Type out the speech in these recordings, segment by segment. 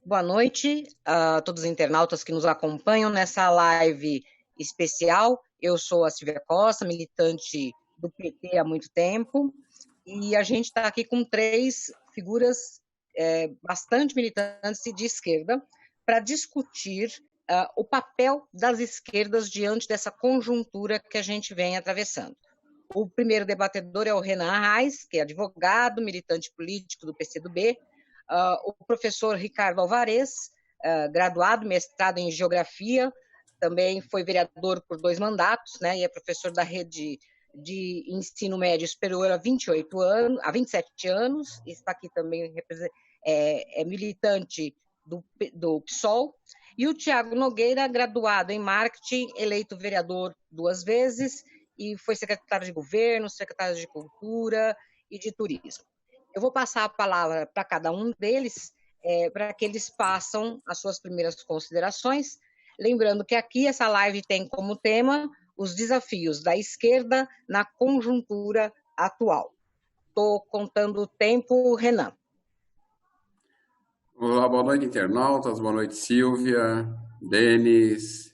Boa noite a todos os internautas que nos acompanham nessa live especial. Eu sou a Silvia Costa, militante do PT há muito tempo, e a gente está aqui com três figuras bastante militantes de esquerda para discutir o papel das esquerdas diante dessa conjuntura que a gente vem atravessando. O primeiro debatedor é o Renan Arraes, que é advogado, militante político do PCdoB, o professor Ricardo Alvarez, graduado, mestrado em Geografia, também foi vereador por 2 mandatos, né, e é professor da rede de ensino médio superior há 27 anos, está aqui também, é militante do PSOL, e o Tiago Nogueira, graduado em Marketing, eleito vereador 2 vezes, e foi secretário de Governo, secretário de Cultura e de Turismo. Eu vou passar a palavra para cada um deles, para que eles façam as suas primeiras considerações. Lembrando que aqui essa live tem como tema os desafios da esquerda na conjuntura atual. Estou contando o tempo, Renan. Olá, boa noite, internautas, boa noite, Silvia, Denis,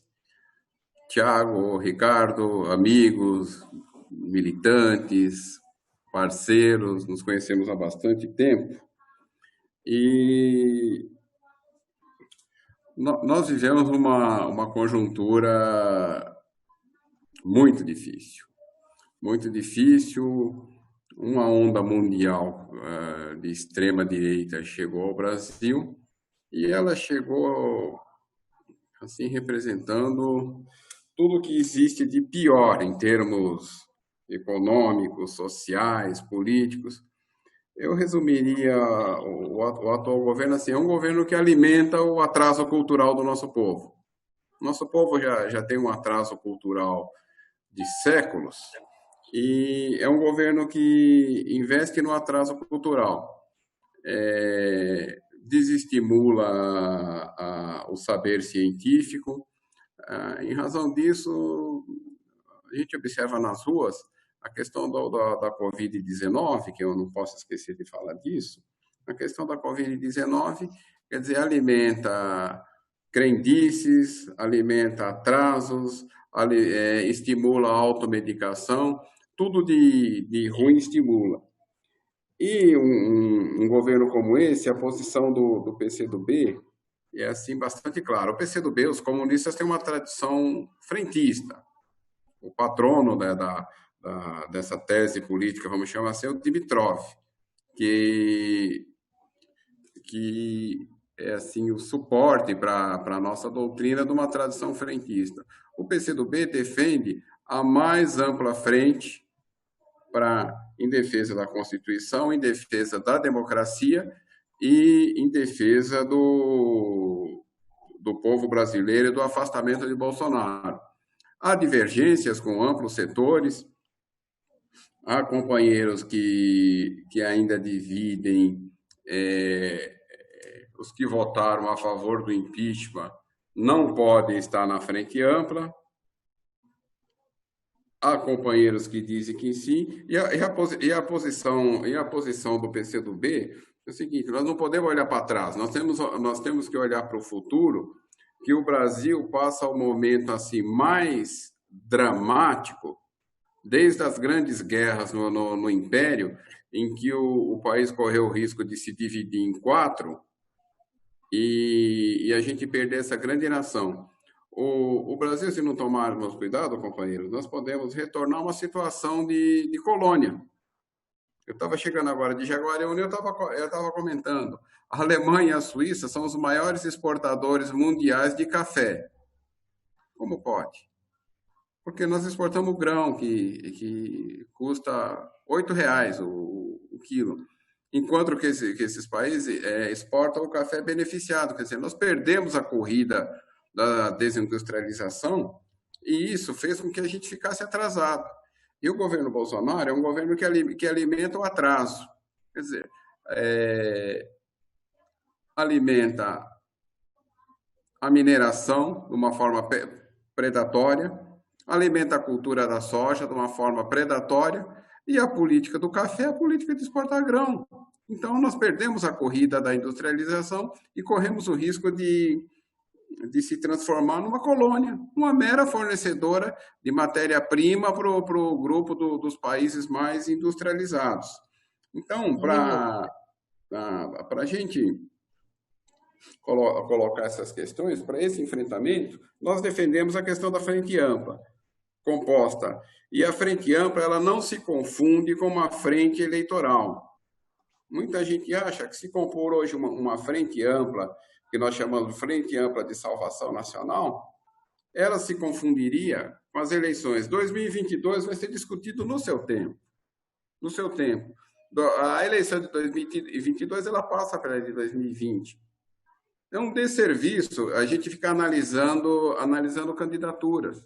Tiago, Ricardo, amigos, militantes, parceiros, nos conhecemos há bastante tempo e nós vivemos uma conjuntura muito difícil, uma onda mundial de extrema-direita chegou ao Brasil e ela chegou assim representando tudo que existe de pior em termos econômicos, sociais, políticos. Eu resumiria o atual governo assim, é um governo que alimenta o atraso cultural do nosso povo. Nosso povo já tem um atraso cultural de séculos e é um governo que investe no atraso cultural, desestimula o saber científico. Em razão disso, a gente observa nas ruas a questão da Covid-19, que eu não posso esquecer de falar disso. A questão da Covid-19, quer dizer, alimenta crendices, alimenta atrasos, estimula a automedicação, tudo de ruim estimula. E um governo como esse, a posição do PCdoB é assim bastante clara. O PCdoB, os comunistas têm uma tradição frentista. O patrono dessa tese política, vamos chamar assim, é o Dimitrov, que é assim o suporte para a nossa doutrina de uma tradição frentista. O PCdoB defende a mais ampla frente em defesa da Constituição, em defesa da democracia e em defesa do povo brasileiro e do afastamento de Bolsonaro. Há divergências com amplos setores, há companheiros que ainda dividem, os que votaram a favor do impeachment não podem estar na frente ampla, há companheiros que dizem que sim, e a posição do PCdoB é o seguinte: nós não podemos olhar para trás, nós temos que olhar para o futuro, que o Brasil passa o momento assim mais dramático desde as grandes guerras no Império, em que o país correu o risco de se dividir em 4 e a gente perder essa grande nação. O Brasil, se não tomarmos cuidado, companheiros, nós podemos retornar a uma situação de colônia. Eu estava chegando agora de Jaguariúna e eu estava comentando. A Alemanha e a Suíça são os maiores exportadores mundiais de café. Como pode? Porque nós exportamos grão que custa R$8 o quilo, enquanto que esses países exportam o café beneficiado. Quer dizer, nós perdemos a corrida da desindustrialização e isso fez com que a gente ficasse atrasado. E o governo Bolsonaro é um governo que alimenta o atraso. Quer dizer, alimenta a mineração de uma forma predatória, alimenta a cultura da soja de uma forma predatória e a política do café é a política de exportar grão. Então, nós perdemos a corrida da industrialização e corremos o risco de se transformar numa colônia, uma mera fornecedora de matéria-prima para o grupo dos países mais industrializados. Então, para a gente colocar essas questões, para esse enfrentamento, nós defendemos a questão da frente ampla, composta. E a frente ampla, ela não se confunde com uma frente eleitoral. Muita gente acha que se compor hoje uma frente ampla, que nós chamamos de Frente Ampla de Salvação Nacional, ela se confundiria com as eleições. 2022 vai ser discutido no seu tempo. No seu tempo. A eleição de 2022 ela passa pela de 2020. É um desserviço a gente ficar analisando candidaturas.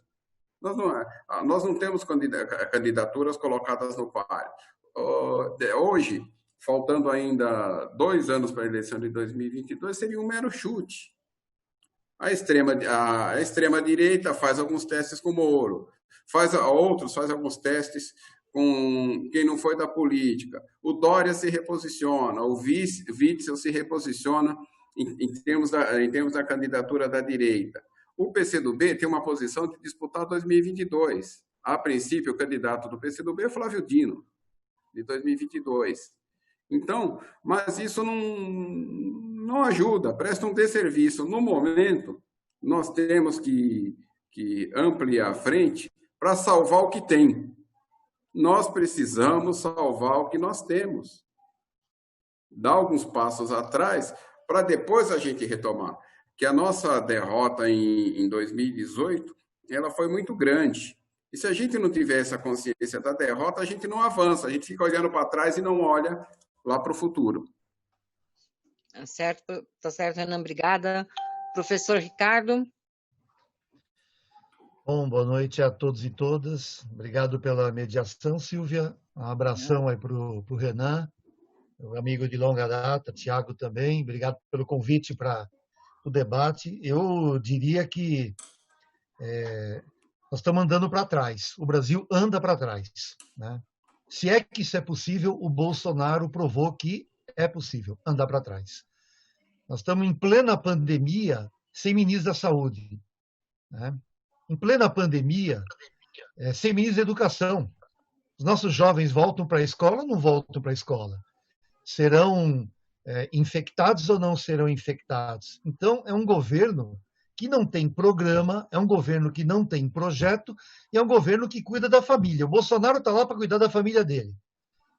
Nós não temos candidaturas colocadas no páreo. Hoje, faltando ainda 2 anos para a eleição de 2022, seria um mero chute. A extrema-direita faz alguns testes com Moro, outros faz alguns testes com quem não foi da política. O Dória se reposiciona, o Witzel se reposiciona em termos da candidatura da direita. O PCdoB tem uma posição de disputar 2022. A princípio, o candidato do PCdoB é Flávio Dino, de 2022. Então, mas isso não ajuda, presta um desserviço. No momento, nós temos que ampliar a frente para salvar o que tem. Nós precisamos salvar o que nós temos. Dar alguns passos atrás para depois a gente retomar. Que a nossa derrota em 2018, ela foi muito grande. E se a gente não tiver essa consciência da derrota, a gente não avança, a gente fica olhando para trás e não olha lá para o futuro. Tá certo, Renan, obrigada. Professor Ricardo. Bom, boa noite a todos e todas. Obrigado pela mediação, Silvia. Um abração aí para o Renan, meu amigo de longa data, Tiago também. Obrigado pelo convite para o debate. Eu diria que nós estamos andando para trás. O Brasil anda para trás, né? Se é que isso é possível, o Bolsonaro provou que é possível andar para trás. Nós estamos em plena pandemia, sem ministro da Saúde, né? Em plena pandemia, sem ministro da Educação. Os nossos jovens voltam para a escola ou não voltam para a escola? Serão infectados ou não serão infectados? Então, é um governo que não tem programa, é um governo que não tem projeto e é um governo que cuida da família. O Bolsonaro está lá para cuidar da família dele,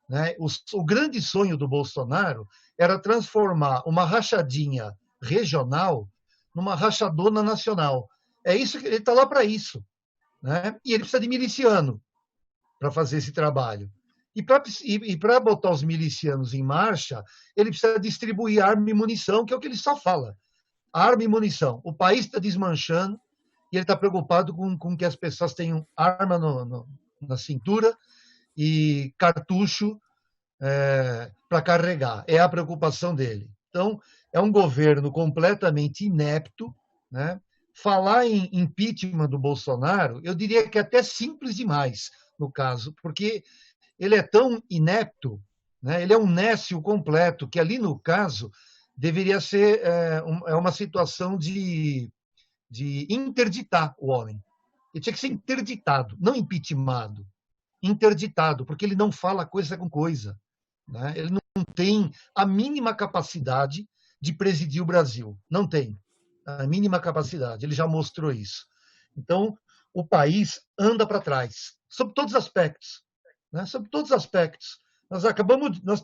né? O grande sonho do Bolsonaro era transformar uma rachadinha regional numa rachadona nacional. É isso que ele está lá para isso, né? E ele precisa de miliciano para fazer esse trabalho. E para botar os milicianos em marcha, ele precisa distribuir arma e munição, que é o que ele só fala. Arma e munição. O país está desmanchando e ele está preocupado com que as pessoas tenham arma na cintura e cartucho para carregar. É a preocupação dele. Então, é um governo completamente inepto, né? Falar em impeachment do Bolsonaro, eu diria que é até simples demais no caso, porque ele é tão inepto, né? Ele é um nécio completo, que ali no caso deveria ser uma situação de interditar o homem. Ele tinha que ser interditado, não impeachmentado, interditado, porque ele não fala coisa com coisa, né? Ele não tem a mínima capacidade de presidir o Brasil, não tem a mínima capacidade, ele já mostrou isso. Então, o país anda para trás, sob todos os aspectos, né? Sob todos os aspectos.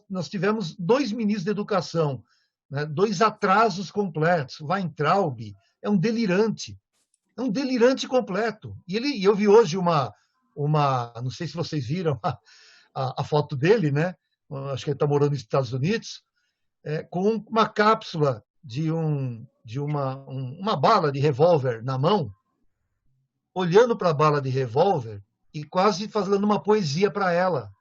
Nós tivemos 2 ministros da educação, né? 2 atrasos completos. Weintraub é um delirante completo. E eu vi hoje não sei se vocês viram a foto dele, né? Acho que ele está morando nos Estados Unidos, com uma cápsula de uma bala de revólver na mão, olhando para a bala de revólver e quase fazendo uma poesia para ela.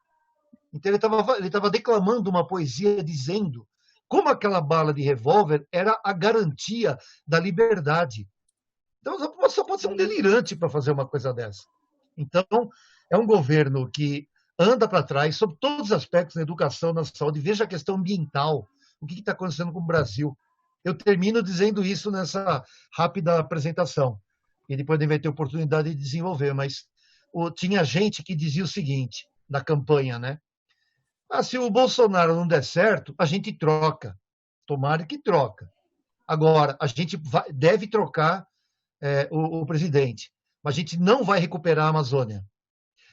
Então ele estava declamando uma poesia dizendo como aquela bala de revólver era a garantia da liberdade. Então só pode ser um delirante para fazer uma coisa dessa. Então é um governo que anda para trás sobre todos os aspectos, na educação, na saúde. Veja a questão ambiental, o que está acontecendo com o Brasil. Eu termino dizendo isso nessa rápida apresentação, e depois ele vai ter oportunidade de desenvolver, mas tinha gente que dizia o seguinte, na campanha, né? Se o Bolsonaro não der certo, a gente troca. Tomara que troca. Agora, a gente deve trocar o presidente, mas a gente não vai recuperar a Amazônia.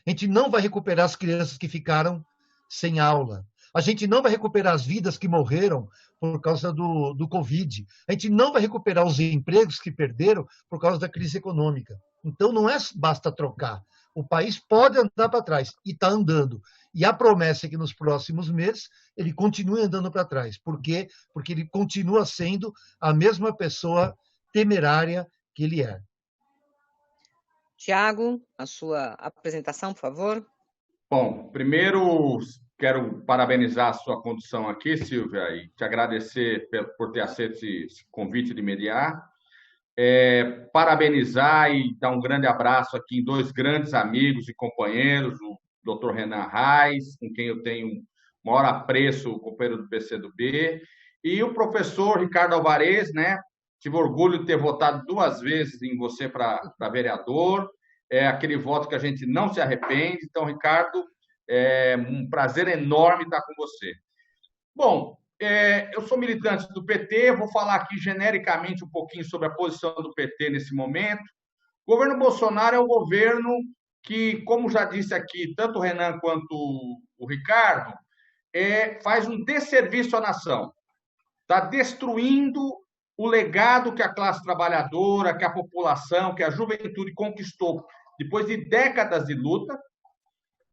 A gente não vai recuperar as crianças que ficaram sem aula. A gente não vai recuperar as vidas que morreram por causa do Covid. A gente não vai recuperar os empregos que perderam por causa da crise econômica. Então, não basta trocar. O país pode andar para trás, e está andando. E a promessa é que nos próximos meses ele continue andando para trás. Por quê? Porque ele continua sendo a mesma pessoa temerária que ele é. Tiago, a sua apresentação, por favor. Bom, primeiro quero parabenizar a sua condução aqui, Silvia, e te agradecer por ter aceito esse convite de mediar. Parabenizar e dar um grande abraço aqui em dois grandes amigos e companheiros, o Dr. Renan Reis, com quem eu tenho maior apreço, companheiro do PCdoB, e o professor Ricardo Alvarez, né? Tive orgulho de ter votado 2 vezes em você para vereador, é aquele voto que a gente não se arrepende. Então, Ricardo, é um prazer enorme estar com você. Bom, eu sou militante do PT, vou falar aqui genericamente um pouquinho sobre a posição do PT nesse momento. O governo Bolsonaro é um governo que, como já disse aqui, tanto o Renan quanto o Ricardo, faz um desserviço à nação. Está destruindo o legado que a classe trabalhadora, que a população, que a juventude conquistou depois de décadas de luta.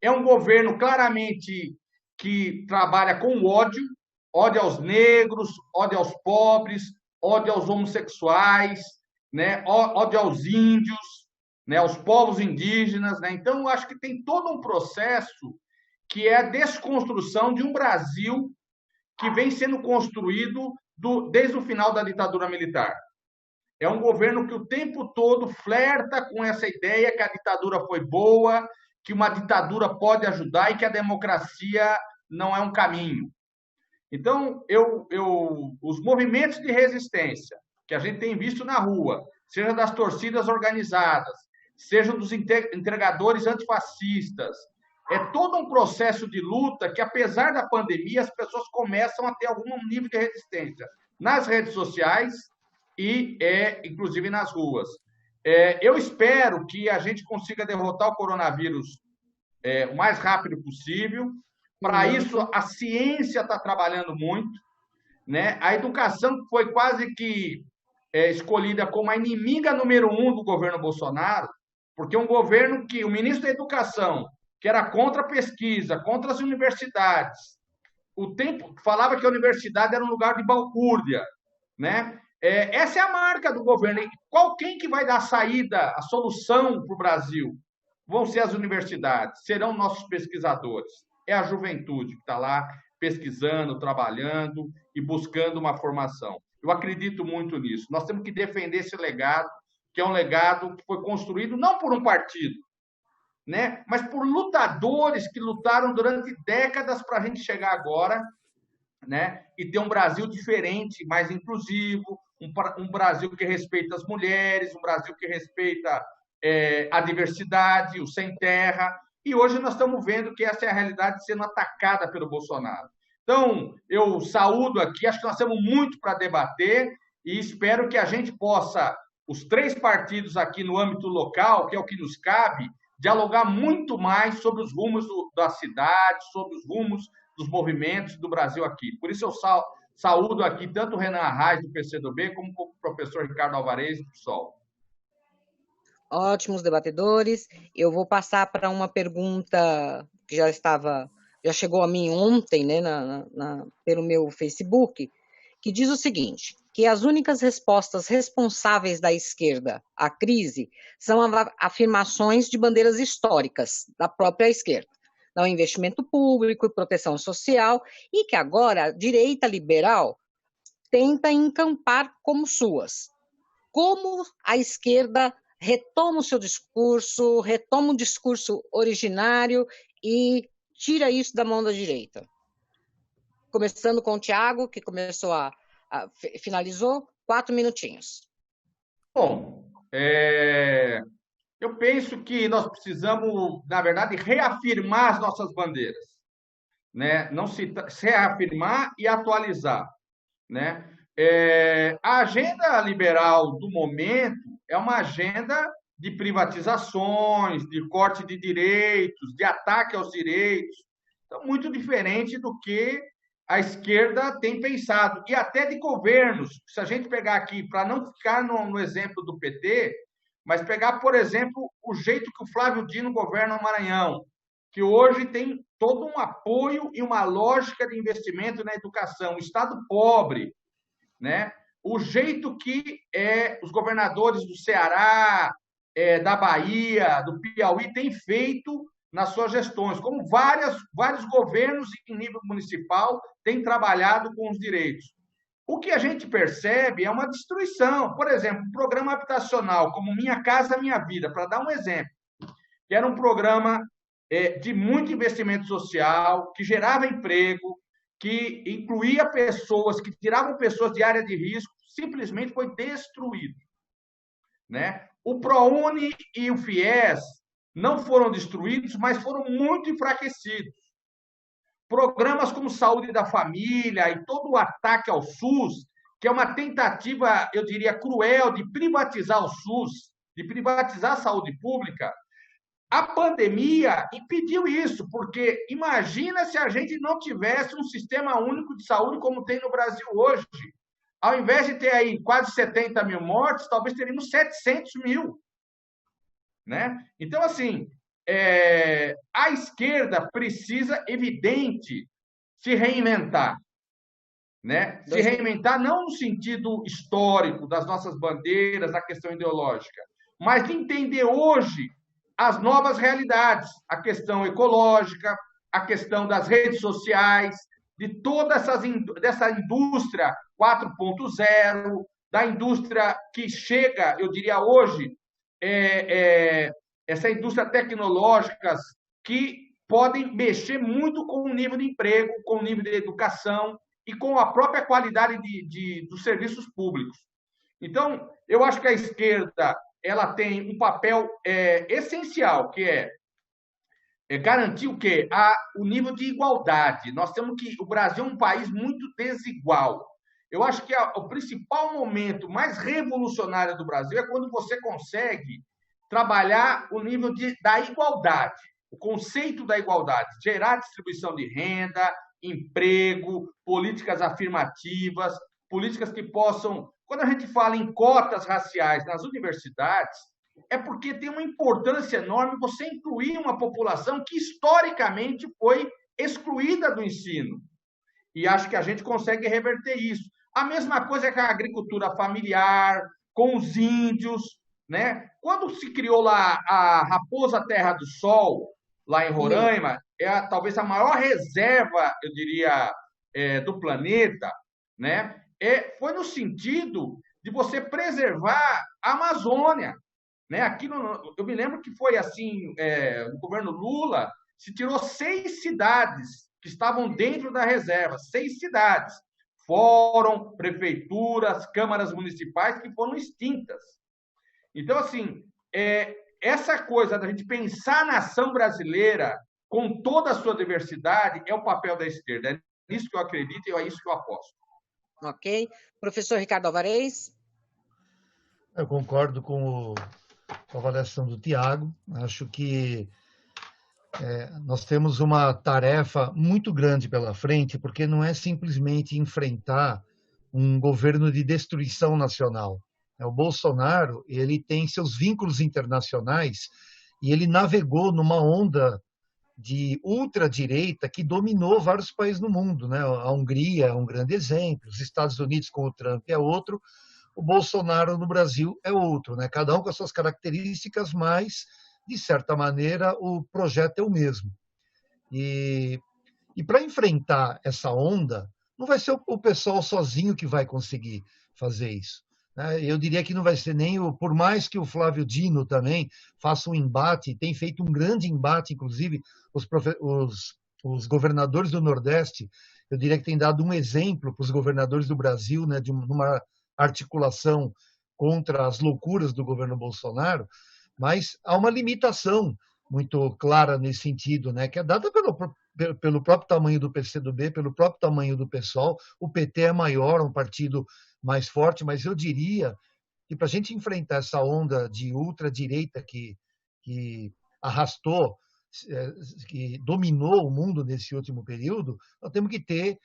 É um governo claramente que trabalha com ódio aos negros, ódio aos pobres, ódio aos homossexuais, né? Ódio aos índios, né? Aos povos indígenas, né? Então, eu acho que tem todo um processo que é a desconstrução de um Brasil que vem sendo construído desde o final da ditadura militar. É um governo que o tempo todo flerta com essa ideia que a ditadura foi boa, que uma ditadura pode ajudar e que a democracia não é um caminho. Então, os movimentos de resistência que a gente tem visto na rua, seja das torcidas organizadas, seja dos entregadores antifascistas, é todo um processo de luta que, apesar da pandemia, as pessoas começam a ter algum nível de resistência nas redes sociais e, inclusive, nas ruas. Eu espero que a gente consiga derrotar o coronavírus o mais rápido possível. Para isso, a ciência está trabalhando muito, né? A educação foi quase que escolhida como a inimiga número 1 do governo Bolsonaro, porque um governo que o ministro da Educação, que era contra a pesquisa, contra as universidades, o tempo falava que a universidade era um lugar de balbúrdia, né? Essa é a marca do governo. Quem que vai dar a saída, a solução para o Brasil? Vão ser as universidades, serão nossos pesquisadores. É a juventude que está lá pesquisando, trabalhando e buscando uma formação. Eu acredito muito nisso. Nós temos que defender esse legado, que é um legado que foi construído não por um partido, né, mas por lutadores que lutaram durante décadas para a gente chegar agora, né, e ter um Brasil diferente, mais inclusivo, um Brasil que respeita as mulheres, um Brasil que respeita a diversidade, o sem terra. E hoje nós estamos vendo que essa é a realidade sendo atacada pelo Bolsonaro. Então, eu saúdo aqui, acho que nós temos muito para debater e espero que a gente possa, os 3 partidos aqui no âmbito local, que é o que nos cabe, dialogar muito mais sobre os rumos da cidade, sobre os rumos dos movimentos do Brasil aqui. Por isso eu saúdo aqui tanto o Renan Reis, do PCdoB, como o professor Ricardo Alvarez, do PSOL. Ótimos debatedores. Eu vou passar para uma pergunta que já chegou a mim ontem, né, pelo meu Facebook, que diz o seguinte, que as únicas respostas responsáveis da esquerda à crise são afirmações de bandeiras históricas da própria esquerda, não investimento público e proteção social, e que agora a direita liberal tenta encampar como suas. Como a esquerda retoma o seu discurso, retoma o discurso originário e tira isso da mão da direita. Começando com o Thiago, que finalizou, 4 minutinhos. Bom, eu penso que nós precisamos, na verdade, reafirmar as nossas bandeiras, né? Não se reafirmar e atualizar, né? A agenda liberal do momento é uma agenda de privatizações, de corte de direitos, de ataque aos direitos. Então, muito diferente do que a esquerda tem pensado, e até de governos. Se a gente pegar aqui, para não ficar no exemplo do PT, mas pegar, por exemplo, o jeito que o Flávio Dino governa o Maranhão, que hoje tem todo um apoio e uma lógica de investimento na educação, o Estado pobre, né? O jeito que os governadores do Ceará, da Bahia, do Piauí têm feito nas suas gestões, como vários governos em nível municipal têm trabalhado com os direitos. O que a gente percebe é uma destruição. Por exemplo, um programa habitacional como Minha Casa Minha Vida, para dar um exemplo, que era um programa de muito investimento social, que gerava emprego, que incluía pessoas, que tiravam pessoas de área de risco, simplesmente foi destruído, né? O ProUni e o FIES não foram destruídos, mas foram muito enfraquecidos. Programas como Saúde da Família e todo o ataque ao SUS, que é uma tentativa, eu diria, cruel de privatizar o SUS, de privatizar a saúde pública, a pandemia impediu isso, porque imagina se a gente não tivesse um sistema único de saúde como tem no Brasil hoje. Ao invés de ter aí quase 70 mil mortes, talvez teríamos 700 mil. Né? Então, assim, a esquerda precisa, evidente, se reinventar. Né? Se reinventar não no sentido histórico das nossas bandeiras, da questão ideológica, mas de entender hoje as novas realidades, a questão ecológica, a questão das redes sociais, de toda dessa indústria 4.0, da indústria que chega, eu diria hoje, essa indústria tecnológicas que podem mexer muito com o nível de emprego, com o nível de educação e com a própria qualidade dos serviços públicos. Então, eu acho que a esquerda ela tem um papel essencial, que é garantir o quê? O nível de igualdade. Nós temos que... O Brasil é um país muito desigual. Eu acho que o principal momento mais revolucionário do Brasil é quando você consegue trabalhar o nível da igualdade, o conceito da igualdade, gerar distribuição de renda, emprego, políticas afirmativas, políticas que possam... Quando a gente fala em cotas raciais nas universidades, é porque tem uma importância enorme você incluir uma população que historicamente foi excluída do ensino. E acho que a gente consegue reverter isso. A mesma coisa é com a agricultura familiar, com os índios, né? Quando se criou lá a Raposa Terra do Sol, lá em Roraima, talvez a maior reserva, eu diria, do planeta, né? Foi no sentido de você preservar a Amazônia. Né? Aqui eu me lembro que foi assim, no governo Lula, se tirou 6 cidades que estavam dentro da reserva, 6 cidades. Fórum, prefeituras, câmaras municipais que foram extintas. Então, assim, essa coisa da gente pensar na nação brasileira com toda a sua diversidade é o papel da esquerda. É nisso que eu acredito e é isso que eu aposto. Ok. Professor Ricardo Alvarez? Eu concordo com a avaliação do Tiago. Acho que nós temos uma tarefa muito grande pela frente, porque não é simplesmente enfrentar um governo de destruição nacional. O Bolsonaro, ele tem seus vínculos internacionais e ele navegou numa onda de ultradireita que dominou vários países no mundo, né? A Hungria é um grande exemplo, os Estados Unidos com o Trump é outro, o Bolsonaro no Brasil é outro, né? Cada um com as suas características, mas, de certa maneira, o projeto é o mesmo. E para enfrentar essa onda, não vai ser o pessoal sozinho que vai conseguir fazer isso. Eu diria que não vai ser nem por mais que o Flávio Dino também faça um embate, tem feito um grande embate, inclusive os os governadores do Nordeste, eu diria que tem dado um exemplo para os governadores do Brasil, né, de uma articulação contra as loucuras do governo Bolsonaro, mas há uma limitação muito clara nesse sentido, né, que é dada pelo próprio tamanho do PCdoB, pelo próprio tamanho do PSOL. O PT é maior, um partido mais forte, mas eu diria que para a gente enfrentar essa onda de ultradireita que arrastou, que dominou o mundo nesse último período, nós temos que ter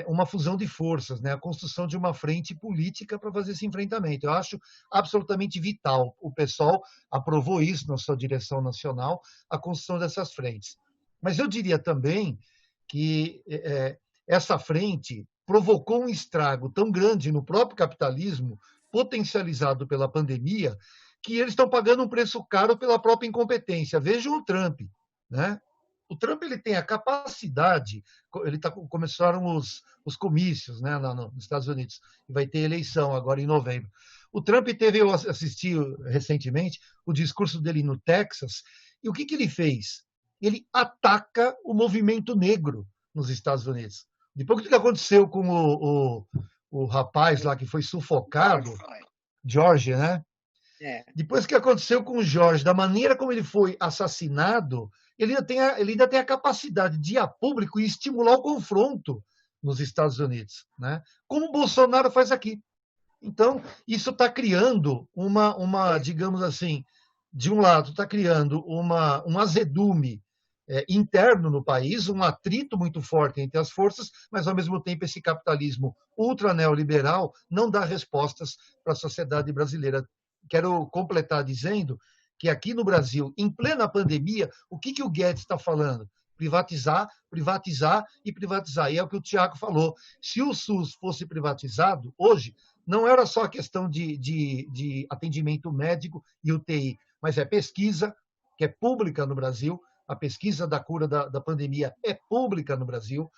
uma fusão de forças, né? A construção de uma frente política para fazer esse enfrentamento. Eu acho absolutamente vital. O PSOL aprovou isso na sua direção nacional, a construção dessas frentes. Mas eu diria também que essa frente provocou um estrago tão grande no próprio capitalismo, potencializado pela pandemia, que eles estão pagando um preço caro pela própria incompetência. Vejam o Trump, né? O Trump ele tem a capacidade, começaram os comícios, né, nos Estados Unidos, e vai ter eleição agora em novembro. O Trump eu assisti recentemente o discurso dele no Texas, e o que ele fez? Ele ataca o movimento negro nos Estados Unidos. Depois do que aconteceu com o rapaz lá que foi sufocado, George, né? Depois que aconteceu com o George, da maneira como ele foi assassinado, ele ainda tem a capacidade de ir a público e estimular o confronto nos Estados Unidos, né? Como o Bolsonaro faz aqui. Então, isso está criando digamos assim, de um lado, está criando um azedume interno no país, um atrito muito forte entre as forças, mas, ao mesmo tempo, esse capitalismo ultra-neoliberal não dá respostas para a sociedade brasileira. Quero completar dizendo que aqui no Brasil, em plena pandemia, o que o Guedes está falando? Privatizar, privatizar e privatizar. E é o que o Tiago falou. Se o SUS fosse privatizado, hoje, não era só questão de atendimento médico e UTI, mas é pesquisa, que é pública no Brasil, a pesquisa da cura da pandemia é pública no Brasil,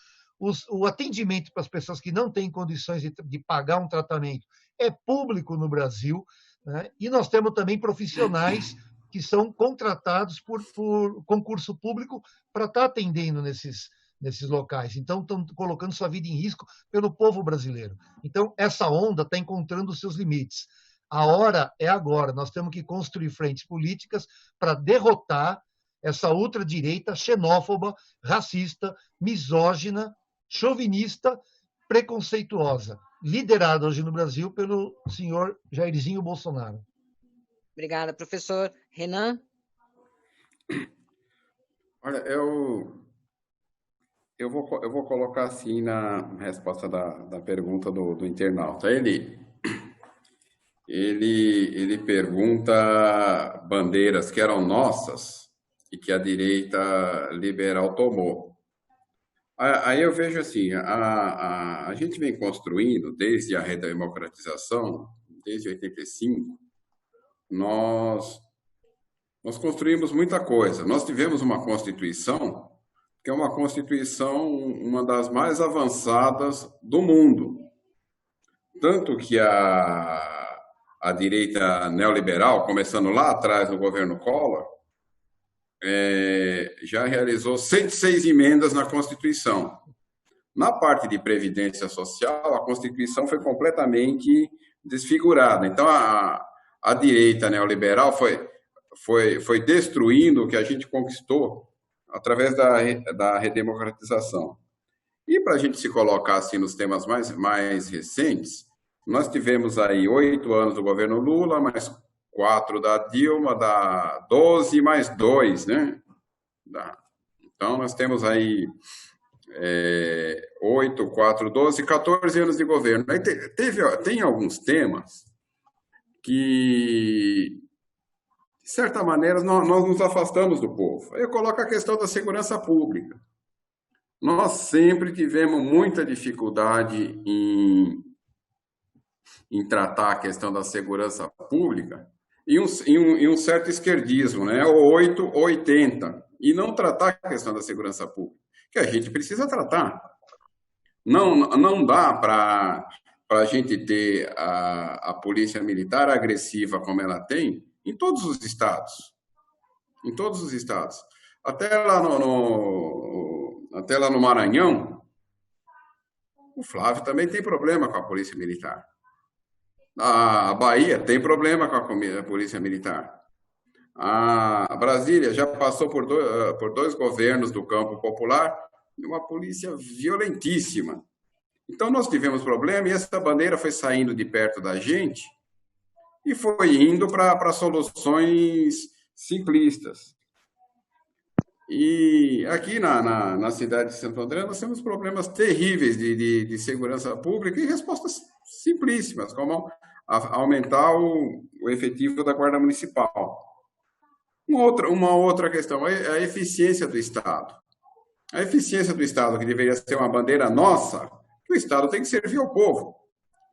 o atendimento para as pessoas que não têm condições de pagar um tratamento é público no Brasil, né? E nós temos também profissionais que são contratados por concurso público para estar atendendo nesses locais. Então, estão colocando sua vida em risco pelo povo brasileiro. Então, essa onda está encontrando os seus limites. A hora é agora. Nós temos que construir frentes políticas para derrotar essa ultradireita xenófoba, racista, misógina, chauvinista, preconceituosa, liderada hoje no Brasil pelo senhor Jairzinho Bolsonaro. Obrigada, professor. Renan? Olha, eu vou colocar assim na resposta da pergunta do internauta. Ele pergunta bandeiras que eram nossas e que a direita liberal tomou. Aí eu vejo assim, a gente vem construindo, desde a redemocratização, desde 85, nós construímos muita coisa. Nós tivemos uma Constituição, que é uma Constituição, uma das mais avançadas do mundo. Tanto que a direita neoliberal, começando lá atrás no governo Collor, já realizou 106 emendas na Constituição. Na parte de previdência social, a Constituição foi completamente desfigurada. Então, a direita neoliberal foi destruindo o que a gente conquistou através da redemocratização. E para a gente se colocar assim nos temas mais recentes, nós tivemos aí 8 anos do governo Lula, mais 4 da Dilma, dá 12 mais 2, né? Então, nós temos aí 8, 4, 12, 14 anos de governo. Aí tem alguns temas que, de certa maneira, nós nos afastamos do povo. Eu coloco a questão da segurança pública. Nós sempre tivemos muita dificuldade em tratar a questão da segurança pública e um certo esquerdismo, né? 8 ou 80, e não tratar a questão da segurança pública, que a gente precisa tratar. Não dá para a gente ter a polícia militar agressiva como ela tem em todos os estados. Em todos os estados. Até lá até lá no Maranhão, o Flávio também tem problema com a Polícia Militar. A Bahia tem problema com a Polícia Militar. A Brasília já passou por dois governos do campo popular e uma polícia violentíssima. Então, nós tivemos problema e essa bandeira foi saindo de perto da gente e foi indo para soluções simplistas. E aqui na cidade de Santo André, nós temos problemas terríveis de segurança pública e respostas simplíssimas, como aumentar o efetivo da Guarda Municipal. Uma outra questão é a eficiência do Estado. A eficiência do Estado, que deveria ser uma bandeira nossa, que o Estado tem que servir ao povo,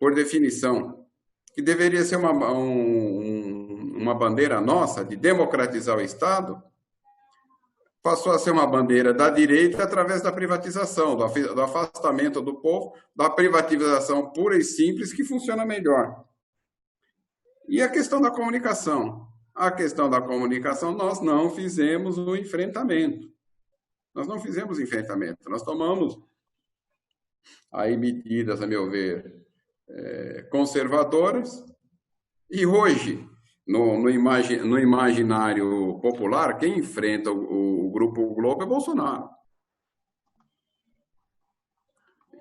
por definição, que deveria ser uma bandeira nossa de democratizar o Estado, passou a ser uma bandeira da direita através da privatização, do afastamento do povo, da privatização pura e simples, que funciona melhor. E a questão da comunicação. A questão da comunicação, nós não fizemos o enfrentamento. Nós não fizemos enfrentamento. Nós tomamos aí medidas, a meu ver, conservadoras, e hoje, no imaginário popular, quem enfrenta o Grupo Globo é Bolsonaro.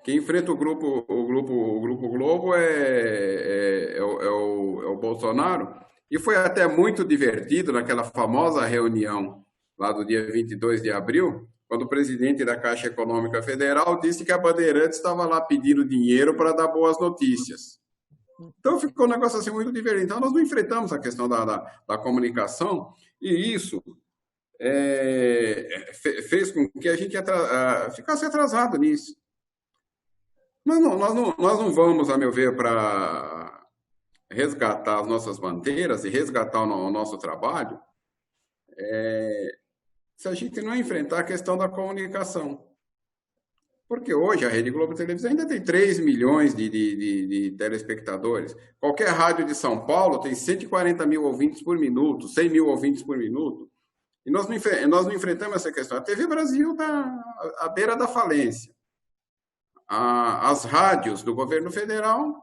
Quem enfrenta o Grupo Globo é o Bolsonaro. E foi até muito divertido naquela famosa reunião lá do dia 22 de abril, quando o presidente da Caixa Econômica Federal disse que a Bandeirantes estava lá pedindo dinheiro para dar boas notícias. Então, ficou um negócio assim muito divertido. Então, nós não enfrentamos a questão da comunicação e isso fez com que a gente ficasse atrasado nisso. Nós não vamos, a meu ver, para resgatar as nossas bandeiras e resgatar o nosso trabalho se a gente não enfrentar a questão da comunicação. Porque hoje a Rede Globo Televisão ainda tem 3 milhões de telespectadores. Qualquer rádio de São Paulo tem 140 mil ouvintes por minuto, 100 mil ouvintes por minuto. E nós não enfrentamos essa questão. A TV Brasil está à beira da falência. As rádios do governo federal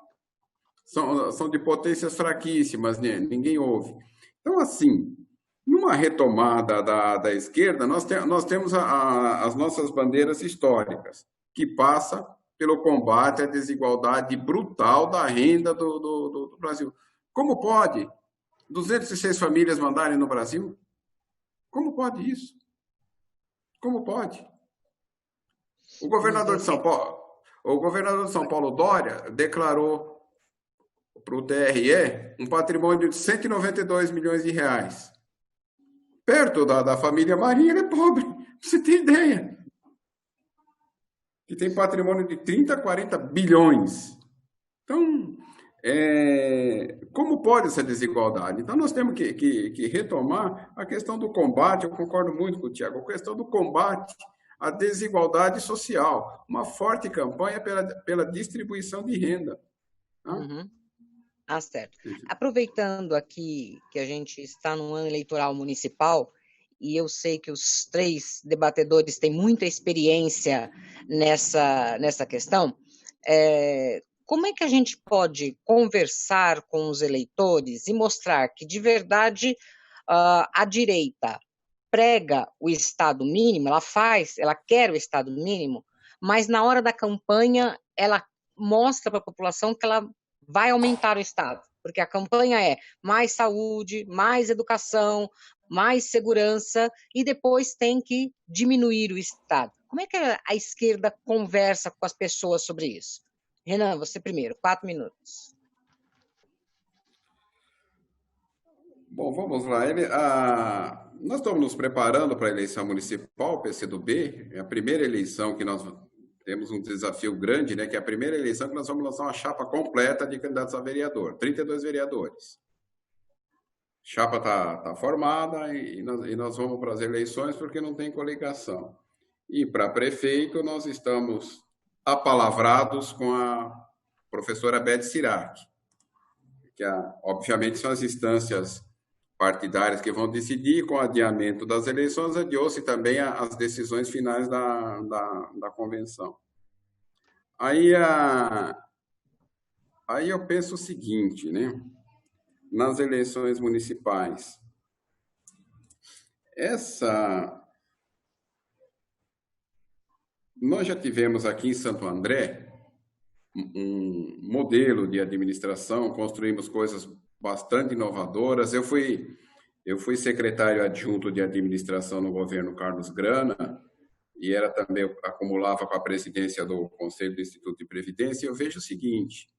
são de potências fraquíssimas, né? Ninguém ouve. Então, assim, numa retomada da esquerda, nós temos as nossas bandeiras históricas, que passa pelo combate à desigualdade brutal da renda do Brasil. Como pode 206 famílias mandarem no Brasil? Como pode isso? Como pode? O governador de São Paulo, Dória, declarou para o TRE um patrimônio de 192 milhões de reais. Perto da família Marinho, ele é pobre. Você tem ideia? Que tem patrimônio de 30, 40 bilhões. Então, como pode essa desigualdade? Então, nós temos que retomar a questão do combate, eu concordo muito com o Tiago, a questão do combate à desigualdade social. Uma forte campanha pela distribuição de renda. Tá? Uhum. Ah, certo. Aproveitando aqui que a gente está no ano eleitoral municipal, e eu sei que os 3 debatedores têm muita experiência nessa questão, como é que a gente pode conversar com os eleitores e mostrar que, de verdade, a direita prega o Estado mínimo, ela quer o Estado mínimo, mas na hora da campanha ela mostra para a população que ela vai aumentar o Estado, porque a campanha é mais saúde, mais educação, mais segurança, e depois tem que diminuir o Estado. Como é que a esquerda conversa com as pessoas sobre isso? Renan, você primeiro, 4 minutos. Bom, vamos lá. Nós estamos nos preparando para a eleição municipal, PCdoB, é a primeira eleição que nós temos um desafio grande, né, que é a primeira eleição que nós vamos lançar uma chapa completa de candidatos a vereador, 32 vereadores. A chapa está formada e nós vamos para as eleições porque não tem coligação. E para prefeito nós estamos apalavrados com a professora Beth Sirac, que obviamente são as instâncias partidárias que vão decidir. Com o adiamento das eleições, adiou-se também as decisões finais da convenção. Aí eu penso o seguinte, né? Nas eleições municipais, nós já tivemos aqui em Santo André um modelo de administração, construímos coisas bastante inovadoras. Eu fui secretário adjunto de administração no governo Carlos Grana e também acumulava com a presidência do Conselho do Instituto de Previdência. E eu vejo o seguinte: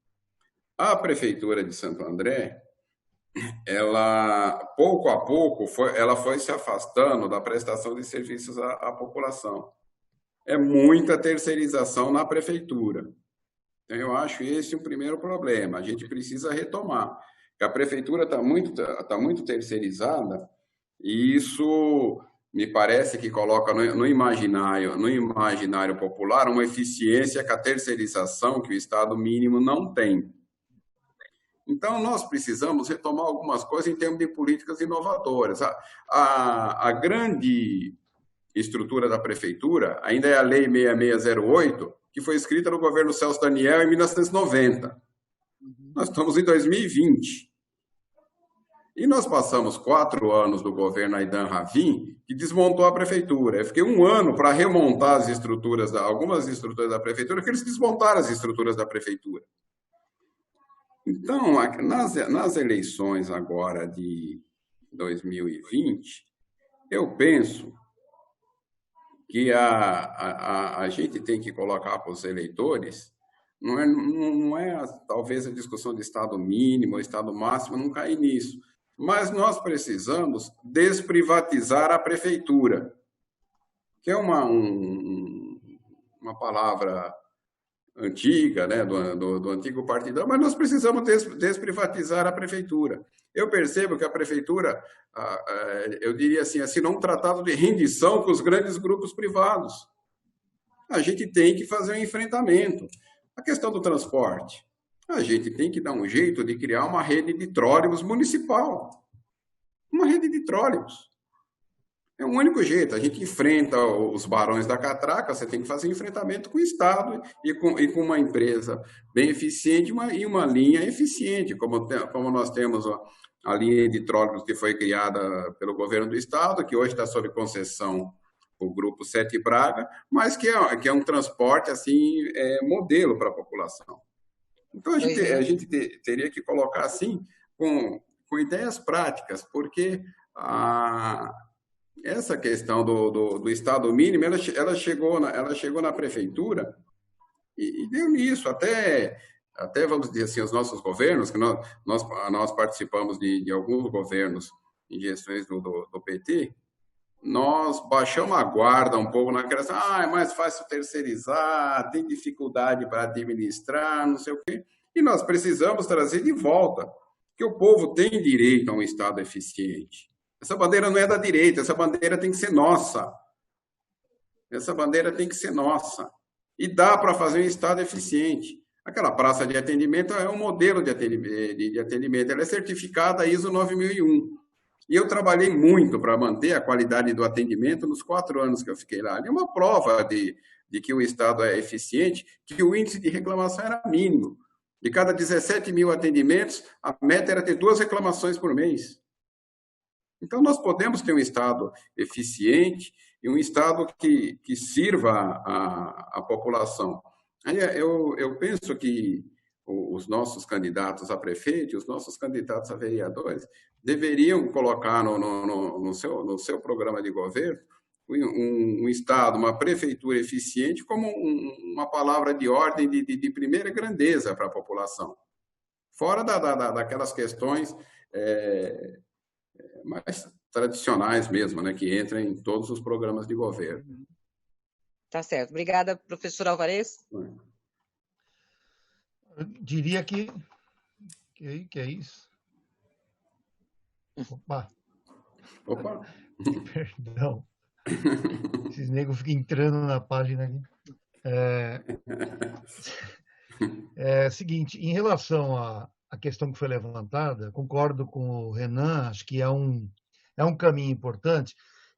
a prefeitura de Santo André, ela pouco a pouco ela foi se afastando da prestação de serviços à população. É muita terceirização na prefeitura. Então, eu acho esse o primeiro problema. A gente precisa retomar. A prefeitura está muito terceirizada e isso me parece que coloca no imaginário popular uma eficiência que a terceirização, que o Estado mínimo não tem. Então, nós precisamos retomar algumas coisas em termos de políticas inovadoras. A grande estrutura da prefeitura ainda é a Lei 6608, que foi escrita no governo Celso Daniel em 1990. Nós estamos em 2020. E nós passamos 4 anos do governo Aïdan Ravin, que desmontou a prefeitura. Eu fiquei 1 ano para remontar algumas estruturas da prefeitura, que eles desmontaram as estruturas da prefeitura. Então, nas eleições agora de 2020, eu penso que a gente tem que colocar para os eleitores, não é talvez a discussão de Estado mínimo ou Estado máximo, não cair nisso, mas nós precisamos desprivatizar a prefeitura, que é uma palavra antiga, né, do antigo partidão, mas nós precisamos desprivatizar a prefeitura. Eu percebo que a prefeitura, eu diria assim, assinou um tratado de rendição com os grandes grupos privados. A gente tem que fazer um enfrentamento. A questão do transporte, a gente tem que dar um jeito de criar uma rede de trólebus municipal. Uma rede de trólebus. É o único jeito. A gente enfrenta os barões da catraca, você tem que fazer enfrentamento com o Estado e com uma empresa bem eficiente e uma linha eficiente, como nós temos a linha de trólebus que foi criada pelo governo do Estado, que hoje está sob concessão o Grupo Sete Braga, mas que é um transporte assim, modelo para a população. Então, a gente teria que colocar assim, com ideias práticas, porque essa questão do Estado mínimo, ela chegou na prefeitura e deu nisso. Até, vamos dizer assim, os nossos governos, que nós participamos de alguns governos em gestões do PT, nós baixamos a guarda um pouco naquela, é mais fácil terceirizar, tem dificuldade para administrar, não sei o quê. E nós precisamos trazer de volta, que o povo tem direito a um Estado eficiente. Essa bandeira não é da direita, essa bandeira tem que ser nossa. Essa bandeira tem que ser nossa. E dá para fazer um Estado eficiente. Aquela praça de atendimento é um modelo de atendimento. Ela é certificada ISO 9001. E eu trabalhei muito para manter a qualidade do atendimento nos 4 anos que eu fiquei lá. E uma prova de que o Estado é eficiente, que o índice de reclamação era mínimo. De cada 17 mil atendimentos, a meta era ter 2 reclamações por mês. Então, nós podemos ter um Estado eficiente e um Estado que sirva a população. Aí eu penso que os nossos candidatos a prefeito, os nossos candidatos a vereadores, deveriam colocar no seu programa de governo um Estado, uma prefeitura eficiente como uma palavra de ordem de primeira grandeza para a população. Fora daquelas questões mais tradicionais mesmo, né, que entram em todos os programas de governo. Tá certo. Obrigada, professor Alvarez. Eu diria que é isso. Opa. Perdão. Esses negros ficam entrando na página aqui. Seguinte, em relação a a questão que foi levantada, concordo com o Renan, acho que é um caminho importante.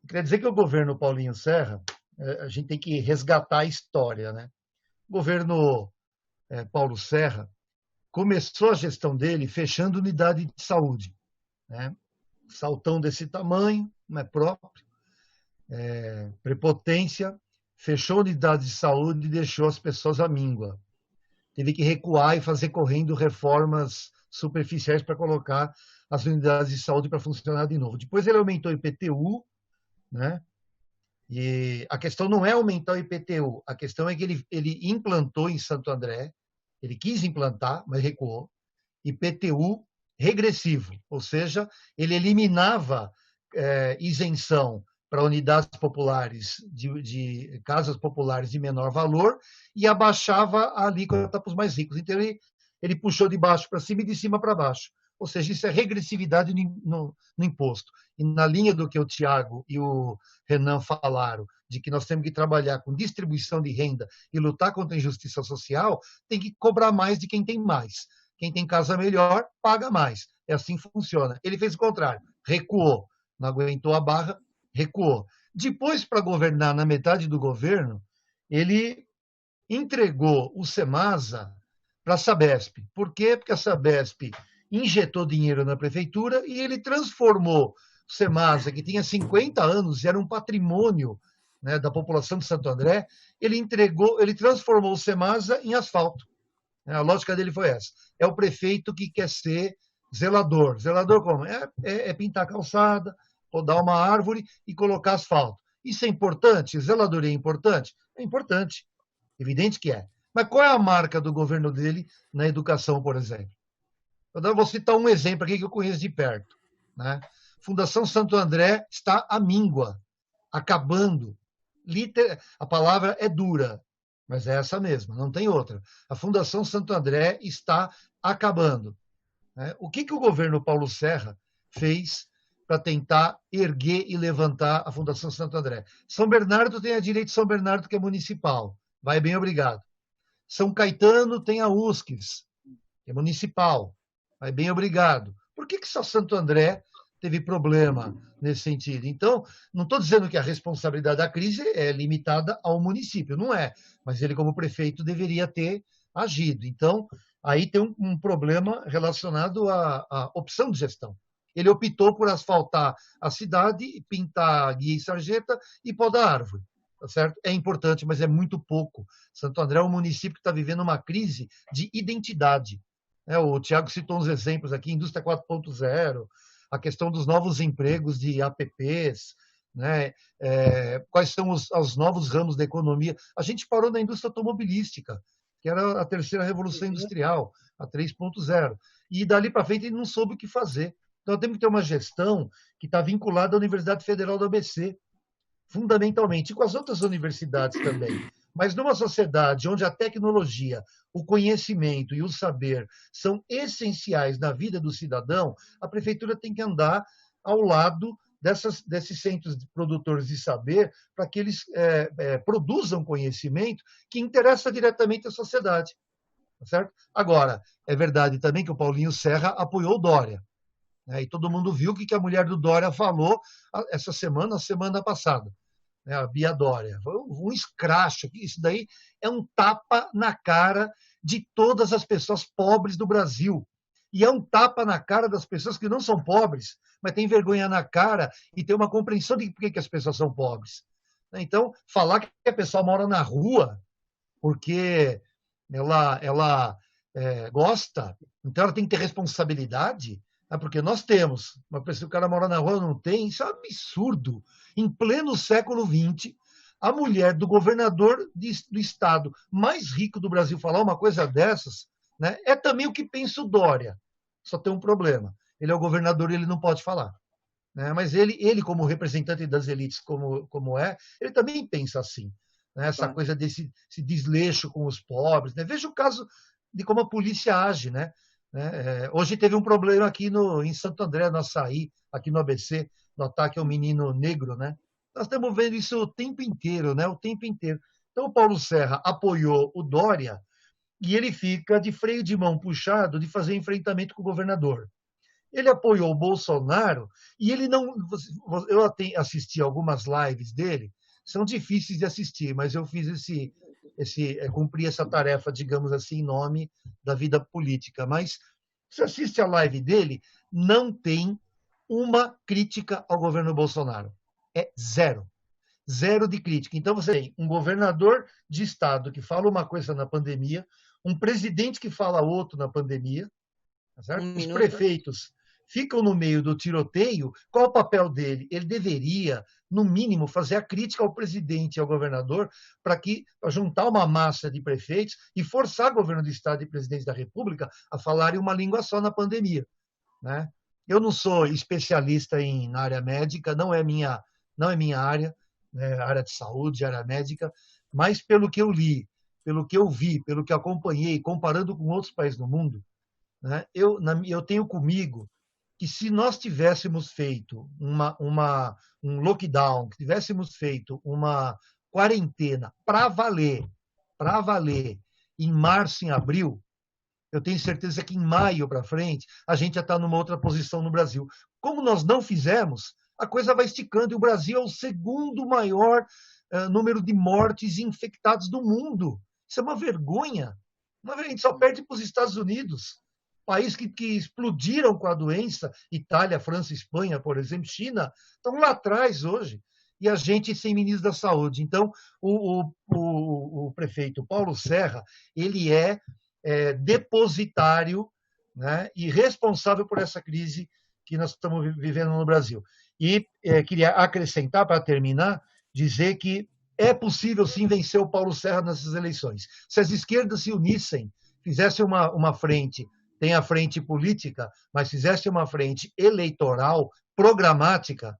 Quer dizer que o governo Paulinho Serra, a gente tem que resgatar a história, né? O governo Paulo Serra começou a gestão dele fechando unidade de saúde, né? Saltão desse tamanho, não é próprio, prepotência, fechou a unidade de saúde e deixou as pessoas à míngua. Teve que recuar e fazer correndo reformas superficiais para colocar as unidades de saúde para funcionar de novo. Depois ele aumentou o IPTU, né? E a questão não é aumentar o IPTU, a questão é que ele implantou em Santo André, ele quis implantar, mas recuou, IPTU regressivo, ou seja, ele eliminava isenção para unidades populares, de casas populares de menor valor, e abaixava a alíquota para os mais ricos. Então, ele puxou de baixo para cima e de cima para baixo. Ou seja, isso é regressividade no imposto. E na linha do que o Tiago e o Renan falaram, de que nós temos que trabalhar com distribuição de renda e lutar contra a injustiça social, tem que cobrar mais de quem tem mais. Quem tem casa melhor, paga mais. É assim que funciona. Ele fez o contrário, recuou. Não aguentou a barra, recuou. Depois, para governar na metade do governo, ele entregou o Semasa para a Sabesp. Por quê? Porque a Sabesp injetou dinheiro na prefeitura e ele transformou o Semasa, que tinha 50 anos e era um patrimônio, né, da população de Santo André, ele transformou o Semasa em asfalto. A lógica dele foi essa. É o prefeito que quer ser zelador. Zelador como? É pintar a calçada, podar uma árvore e colocar asfalto. Isso é importante? Zeladoria é importante? É importante. Evidente que é. Mas qual é a marca do governo dele na educação, por exemplo? Eu vou citar um exemplo aqui que eu conheço de perto, né? Fundação Santo André está à míngua, acabando. A palavra é dura, mas é essa mesma, não tem outra. A Fundação Santo André está acabando. O que o governo Paulo Serra fez para tentar erguer e levantar a Fundação Santo André? São Bernardo tem a direita de São Bernardo, que é municipal. Vai bem, obrigado. São Caetano tem a USCS, que é municipal. Vai bem, obrigado. Por que só Santo André teve problema nesse sentido? Então, não estou dizendo que a responsabilidade da crise é limitada ao município, não é. Mas ele, como prefeito, deveria ter agido. Então, aí tem um problema relacionado à opção de gestão. Ele optou por asfaltar a cidade, pintar guia e sarjeta e podar árvore. Tá certo? É importante, mas é muito pouco. Santo André é um município que está vivendo uma crise de identidade. O Tiago citou uns exemplos aqui, indústria 4.0, a questão dos novos empregos de APPs, né? Quais são os novos ramos da economia. A gente parou na indústria automobilística, que era a terceira revolução industrial, a 3.0. E dali para frente ele não soube o que fazer. Então temos que ter uma gestão que está vinculada à Universidade Federal do ABC, fundamentalmente, e com as outras universidades também. Mas numa sociedade onde a tecnologia, o conhecimento e o saber são essenciais na vida do cidadão, a prefeitura tem que andar ao lado desses centros de produtores de saber para que eles produzam conhecimento que interessa diretamente à sociedade. Tá certo? Agora, é verdade também que o Paulinho Serra apoiou o Dória. E todo mundo viu o que a mulher do Dória falou essa semana, a semana passada. A Bia Dória. Foi um escracho. Isso daí é um tapa na cara de todas as pessoas pobres do Brasil. E é um tapa na cara das pessoas que não são pobres, mas têm vergonha na cara e têm uma compreensão de por que as pessoas são pobres. Então, falar que a pessoa mora na rua porque ela gosta, então ela tem que ter responsabilidade, porque nós temos, mas se o cara mora na rua não tem, isso é um absurdo. Em pleno século XX, a mulher do governador do estado mais rico do Brasil falar uma coisa dessas, né, é também o que pensa o Dória. Só tem um problema. Ele é o governador e ele não pode falar. Né? Mas ele, como representante das elites, como ele também pensa assim. Né? Essa coisa desse desleixo com os pobres. Né? Veja o caso de como a polícia age, né? Hoje teve um problema aqui em Santo André, no Açaí, aqui no ABC, no ataque ao menino negro, né? Nós estamos vendo isso o tempo inteiro, né? O tempo inteiro. Então, o Paulo Serra apoiou o Dória e ele fica de freio de mão puxado de fazer enfrentamento com o governador. Ele apoiou o Bolsonaro e ele não. Eu assisti algumas lives dele, são difíceis de assistir, mas eu fiz cumpri essa tarefa, digamos assim, em nome da vida política. Mas você assiste a live dele, não tem uma crítica ao governo Bolsonaro. É zero. Zero de crítica. Então você tem um governador de estado que fala uma coisa na pandemia, um presidente que fala outro na pandemia, tá certo? Os prefeitos ficam no meio do tiroteio. Qual é o papel dele? Ele deveria, no mínimo, fazer a crítica ao presidente e ao governador para juntar uma massa de prefeitos e forçar o governo do estado e presidente da República a falarem uma língua só na pandemia, né? Eu não sou especialista na área médica, não é minha área, né, área de saúde, área médica, mas pelo que eu li, pelo que eu vi, pelo que acompanhei, comparando com outros países do mundo, né, eu tenho comigo que se nós tivéssemos feito um lockdown, que tivéssemos feito uma quarentena para valer, em março, em abril, eu tenho certeza que em maio para frente a gente já está numa outra posição no Brasil. Como nós não fizemos, a coisa vai esticando e o Brasil é o segundo maior número de mortes e infectados do mundo. Isso é uma vergonha. A gente só perde para os Estados Unidos, países que explodiram com a doença, Itália, França, Espanha, por exemplo, China, estão lá atrás hoje. E a gente sem ministro da Saúde. Então, o prefeito Paulo Serra, ele é depositário, né, e responsável por essa crise que nós estamos vivendo no Brasil. E queria acrescentar, para terminar, dizer que é possível sim vencer o Paulo Serra nessas eleições. Se as esquerdas se unissem, fizessem uma frente, tem a frente política, mas fizessem uma frente eleitoral, programática,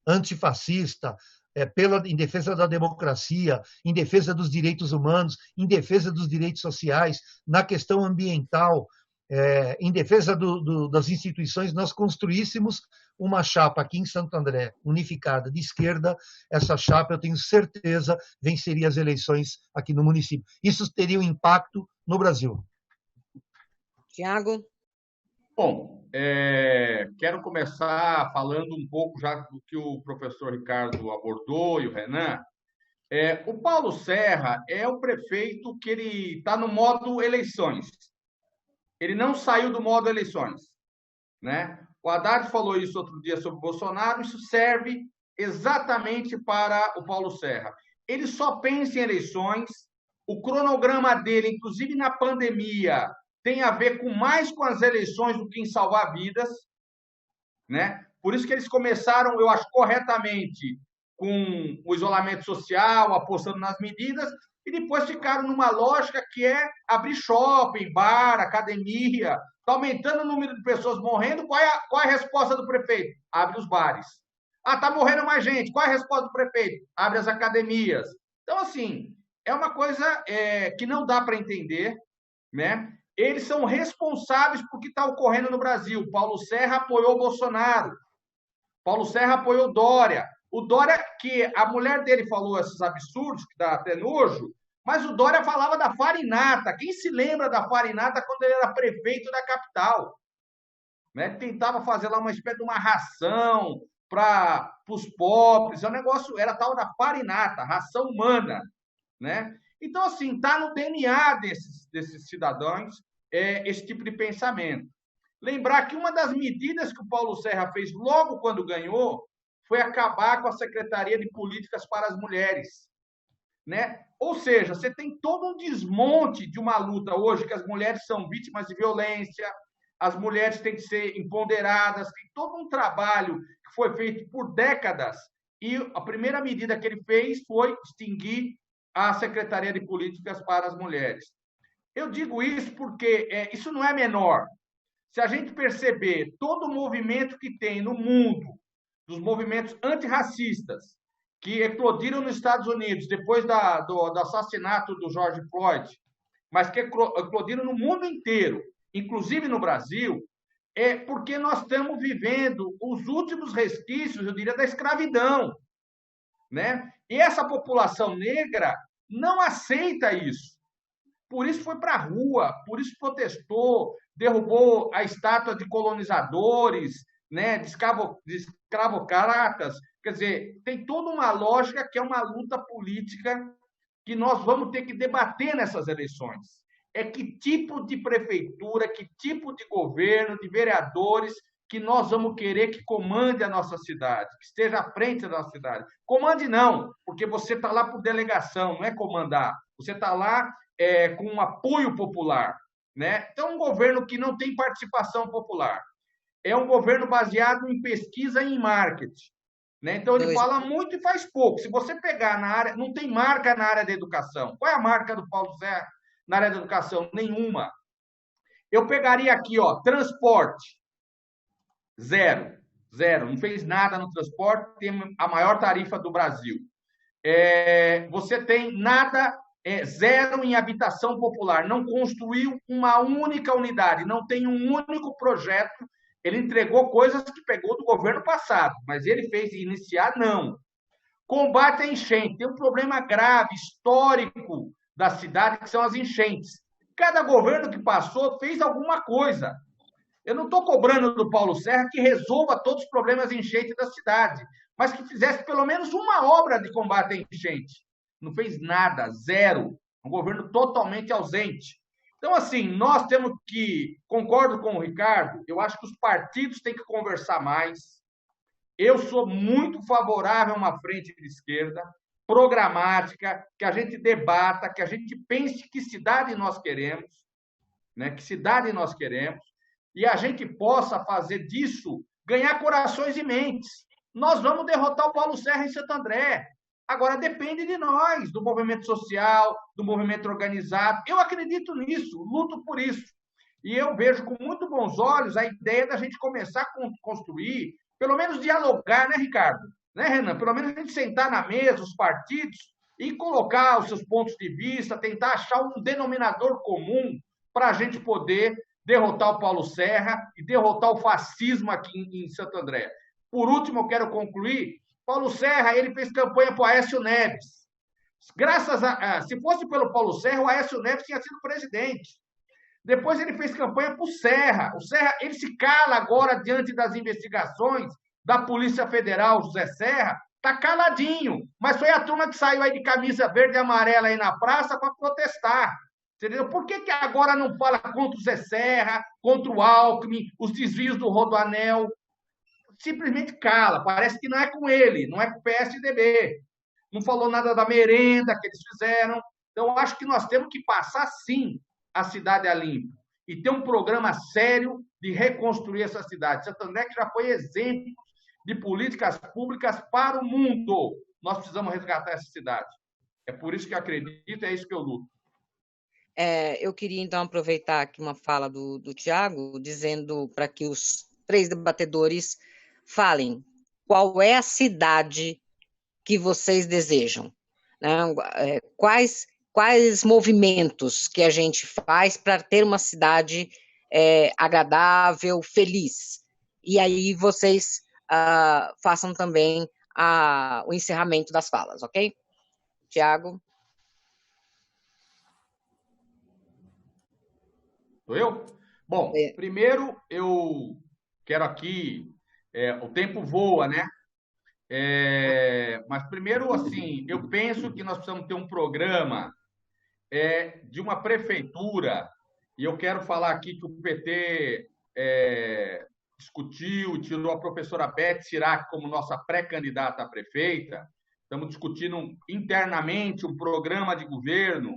antifascista, em defesa da democracia, em defesa dos direitos humanos, em defesa dos direitos sociais, na questão ambiental, em defesa das instituições, nós construíssemos uma chapa aqui em Santo André, unificada, de esquerda. Essa chapa, eu tenho certeza, venceria as eleições aqui no município. Isso teria um impacto no Brasil. Tiago? Bom, quero começar falando um pouco já do que o professor Ricardo abordou e o Renan. O Paulo Serra é o prefeito que ele está no modo eleições. Ele não saiu do modo eleições, né? O Haddad falou isso outro dia sobre o Bolsonaro, isso serve exatamente para o Paulo Serra. Ele só pensa em eleições, o cronograma dele, inclusive na pandemia, tem a ver mais com as eleições do que em salvar vidas, né? Por isso que eles começaram, eu acho, corretamente, com o isolamento social, apostando nas medidas, e depois ficaram numa lógica que é abrir shopping, bar, academia, está aumentando o número de pessoas morrendo, qual é a resposta do prefeito? Abre os bares. Está morrendo mais gente, qual é a resposta do prefeito? Abre as academias. Então, assim, é uma coisa que não dá para entender, né? Eles são responsáveis por o que está ocorrendo no Brasil. Paulo Serra apoiou Bolsonaro. Paulo Serra apoiou Dória. O Dória, que a mulher dele falou esses absurdos, que dá até nojo, mas o Dória falava da farinata. Quem se lembra da farinata quando ele era prefeito da capital? Né? Tentava fazer lá uma espécie de uma ração para os pobres. O negócio era tal da farinata, ração humana, né? Então, assim, está no DNA desses cidadãos esse tipo de pensamento. Lembrar que uma das medidas que o Paulo Serra fez logo quando ganhou foi acabar com a Secretaria de Políticas para as Mulheres, né? Ou seja, você tem todo um desmonte de uma luta hoje que as mulheres são vítimas de violência, as mulheres têm que ser empoderadas, tem todo um trabalho que foi feito por décadas e a primeira medida que ele fez foi extinguir a Secretaria de Políticas para as Mulheres. Eu digo isso porque isso não é menor. Se a gente perceber todo o movimento que tem no mundo, dos movimentos antirracistas, que eclodiram nos Estados Unidos depois do assassinato do George Floyd, mas que eclodiram no mundo inteiro, inclusive no Brasil, é porque nós estamos vivendo os últimos resquícios, eu diria, da escravidão, né? E essa população negra não aceita isso. por isso foi para a rua, por isso protestou, derrubou a estátua de colonizadores, né, de escravocratas. Quer dizer, tem toda uma lógica que é uma luta política que nós vamos ter que debater nessas eleições. É que tipo de prefeitura, que tipo de governo, de vereadores que nós vamos querer que comande a nossa cidade, que esteja à frente da nossa cidade. Comande não, porque você está lá por delegação, não é comandar. Você está lá com um apoio popular, né? Então, um governo que não tem participação popular. É um governo baseado em pesquisa e em marketing. Né? Então, ele fala muito e faz pouco. Se você pegar na área... Não tem marca na área da educação. Qual é a marca do Paulo Serra na área da educação? Nenhuma. Eu pegaria aqui, ó, transporte. Zero. Zero. Não fez nada no transporte, tem a maior tarifa do Brasil. Você tem nada, zero em habitação popular. Não construiu uma única unidade, não tem um único projeto. Ele entregou coisas que pegou do governo passado, mas ele fez iniciar, não. Combate à enchente. Tem um problema grave, histórico da cidade, que são as enchentes. Cada governo que passou fez alguma coisa. Eu não estou cobrando do Paulo Serra que resolva todos os problemas de enchente da cidade, mas que fizesse pelo menos uma obra de combate à enchente. Não fez nada, zero. Um governo totalmente ausente. Então, assim, nós temos que... Concordo com o Ricardo, eu acho que os partidos têm que conversar mais. Eu sou muito favorável a uma frente de esquerda, programática, que a gente debata, que a gente pense que cidade nós queremos, né? Que cidade nós queremos, e a gente possa fazer disso ganhar corações e mentes. Nós vamos derrotar o Paulo Serra em Santo André. Agora, depende de nós, do movimento social, do movimento organizado. Eu acredito nisso, luto por isso. E eu vejo com muito bons olhos a ideia da gente começar a construir, pelo menos dialogar, né, Ricardo? Né, Renan? Pelo menos a gente sentar na mesa, os partidos, e colocar os seus pontos de vista, tentar achar um denominador comum para a gente poder derrotar o Paulo Serra e derrotar o fascismo aqui em Santo André. Por último, eu quero concluir. Paulo Serra, ele fez campanha para o Aécio Neves. Se fosse pelo Paulo Serra, o Aécio Neves tinha sido presidente. Depois ele fez campanha para o Serra. O Serra, ele se cala agora diante das investigações da Polícia Federal, José Serra, está caladinho. Mas foi a turma que saiu aí de camisa verde e amarela aí na praça para protestar. Entendeu? Por que agora não fala contra o Zé Serra, contra o Alckmin, os desvios do Rodoanel? Simplesmente cala, parece que não é com ele, não é com o PSDB. Não falou nada da merenda que eles fizeram. Então, acho que nós temos que passar, sim, a cidade a limpo e ter um programa sério de reconstruir essa cidade. Santo André que já foi exemplo de políticas públicas para o mundo. Nós precisamos resgatar essa cidade. É por isso que eu acredito, é isso que eu luto. Eu queria, então, aproveitar aqui uma fala do Tiago, dizendo para que os 3 debatedores falem qual é a cidade que vocês desejam, né? Quais movimentos que a gente faz para ter uma cidade agradável, feliz. E aí vocês façam também o encerramento das falas, ok? Tiago? Sou eu? Bom, primeiro eu quero aqui... o tempo voa, né? Mas primeiro, assim, eu penso que nós precisamos ter um programa de uma prefeitura, e eu quero falar aqui que o PT discutiu, tirou a professora Beth Sirac como nossa pré-candidata a prefeita. Estamos discutindo internamente um programa de governo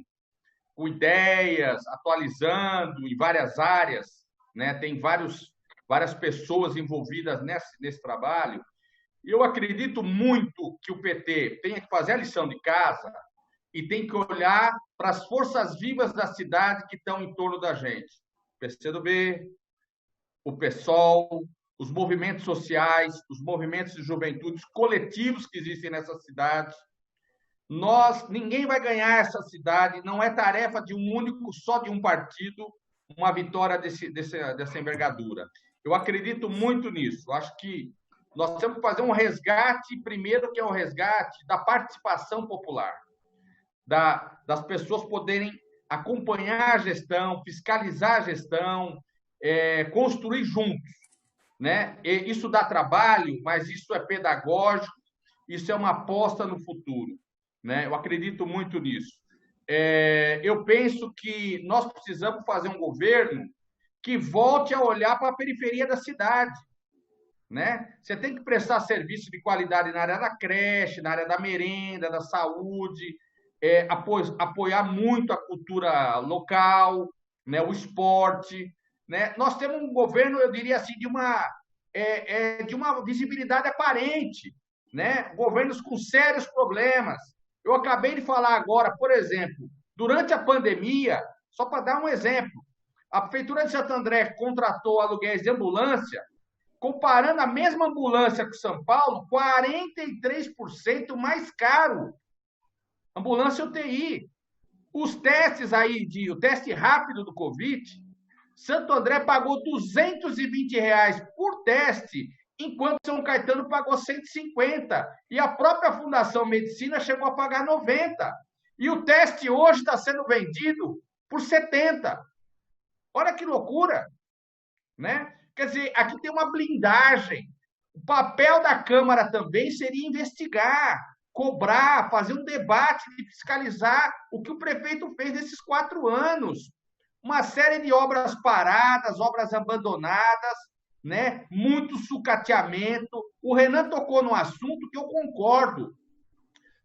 com ideias, atualizando em várias áreas, né? Tem várias pessoas envolvidas nesse trabalho. E eu acredito muito que o PT tenha que fazer a lição de casa e tem que olhar para as forças vivas da cidade que estão em torno da gente. O PCdoB, o PSOL, os movimentos sociais, os movimentos de juventude, os coletivos que existem nessa cidade. Ninguém vai ganhar essa cidade, não é tarefa de um único, só de um partido, uma vitória dessa envergadura. Eu acredito muito nisso. Eu acho que nós temos que fazer um resgate, primeiro, que é o resgate da participação popular, das pessoas poderem acompanhar a gestão, fiscalizar a gestão, construir juntos, né? E isso dá trabalho, mas isso é pedagógico, isso é uma aposta no futuro, né? Eu acredito muito nisso. Eu penso que nós precisamos fazer um governo que volte a olhar para a periferia da cidade, né? Você tem que prestar serviço de qualidade na área da creche, na área da merenda, da saúde, apoiar muito a cultura local, né? O esporte, né? Nós temos um governo, eu diria assim, de uma visibilidade aparente, né? Governos com sérios problemas. Eu acabei de falar agora, por exemplo, durante a pandemia, só para dar um exemplo, a Prefeitura de Santo André contratou aluguéis de ambulância, comparando a mesma ambulância com São Paulo, 43% mais caro. Ambulância UTI. Os testes aí, o teste rápido do Covid, Santo André pagou R$220 por teste, enquanto São Caetano pagou 150. E a própria Fundação Medicina chegou a pagar 90. E o teste hoje está sendo vendido por 70. Olha que loucura, né? Quer dizer, aqui tem uma blindagem. O papel da Câmara também seria investigar, cobrar, fazer um debate de fiscalizar o que o prefeito fez nesses 4 anos. Uma série de obras paradas, obras abandonadas, né? Muito sucateamento. O Renan tocou num assunto que eu concordo.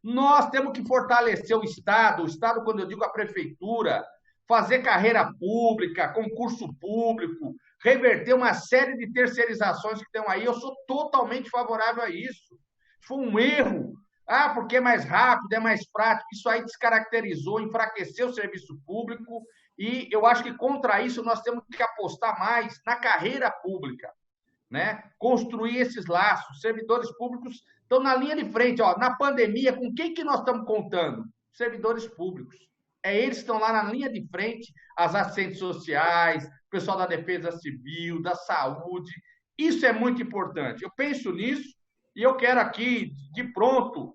Nós temos que fortalecer o Estado, quando eu digo a prefeitura, fazer carreira pública, concurso público, reverter uma série de terceirizações que estão aí. Eu sou totalmente favorável a isso. Foi um erro. Porque é mais rápido, é mais prático. Isso aí descaracterizou, enfraqueceu o serviço público. E eu acho que contra isso nós temos que apostar mais na carreira pública, né? Construir esses laços. Servidores públicos estão na linha de frente. Na pandemia, com quem que nós estamos contando? Servidores públicos. Eles que estão lá na linha de frente, as assistentes sociais, o pessoal da Defesa Civil, da saúde. Isso é muito importante. Eu penso nisso e eu quero aqui, de pronto,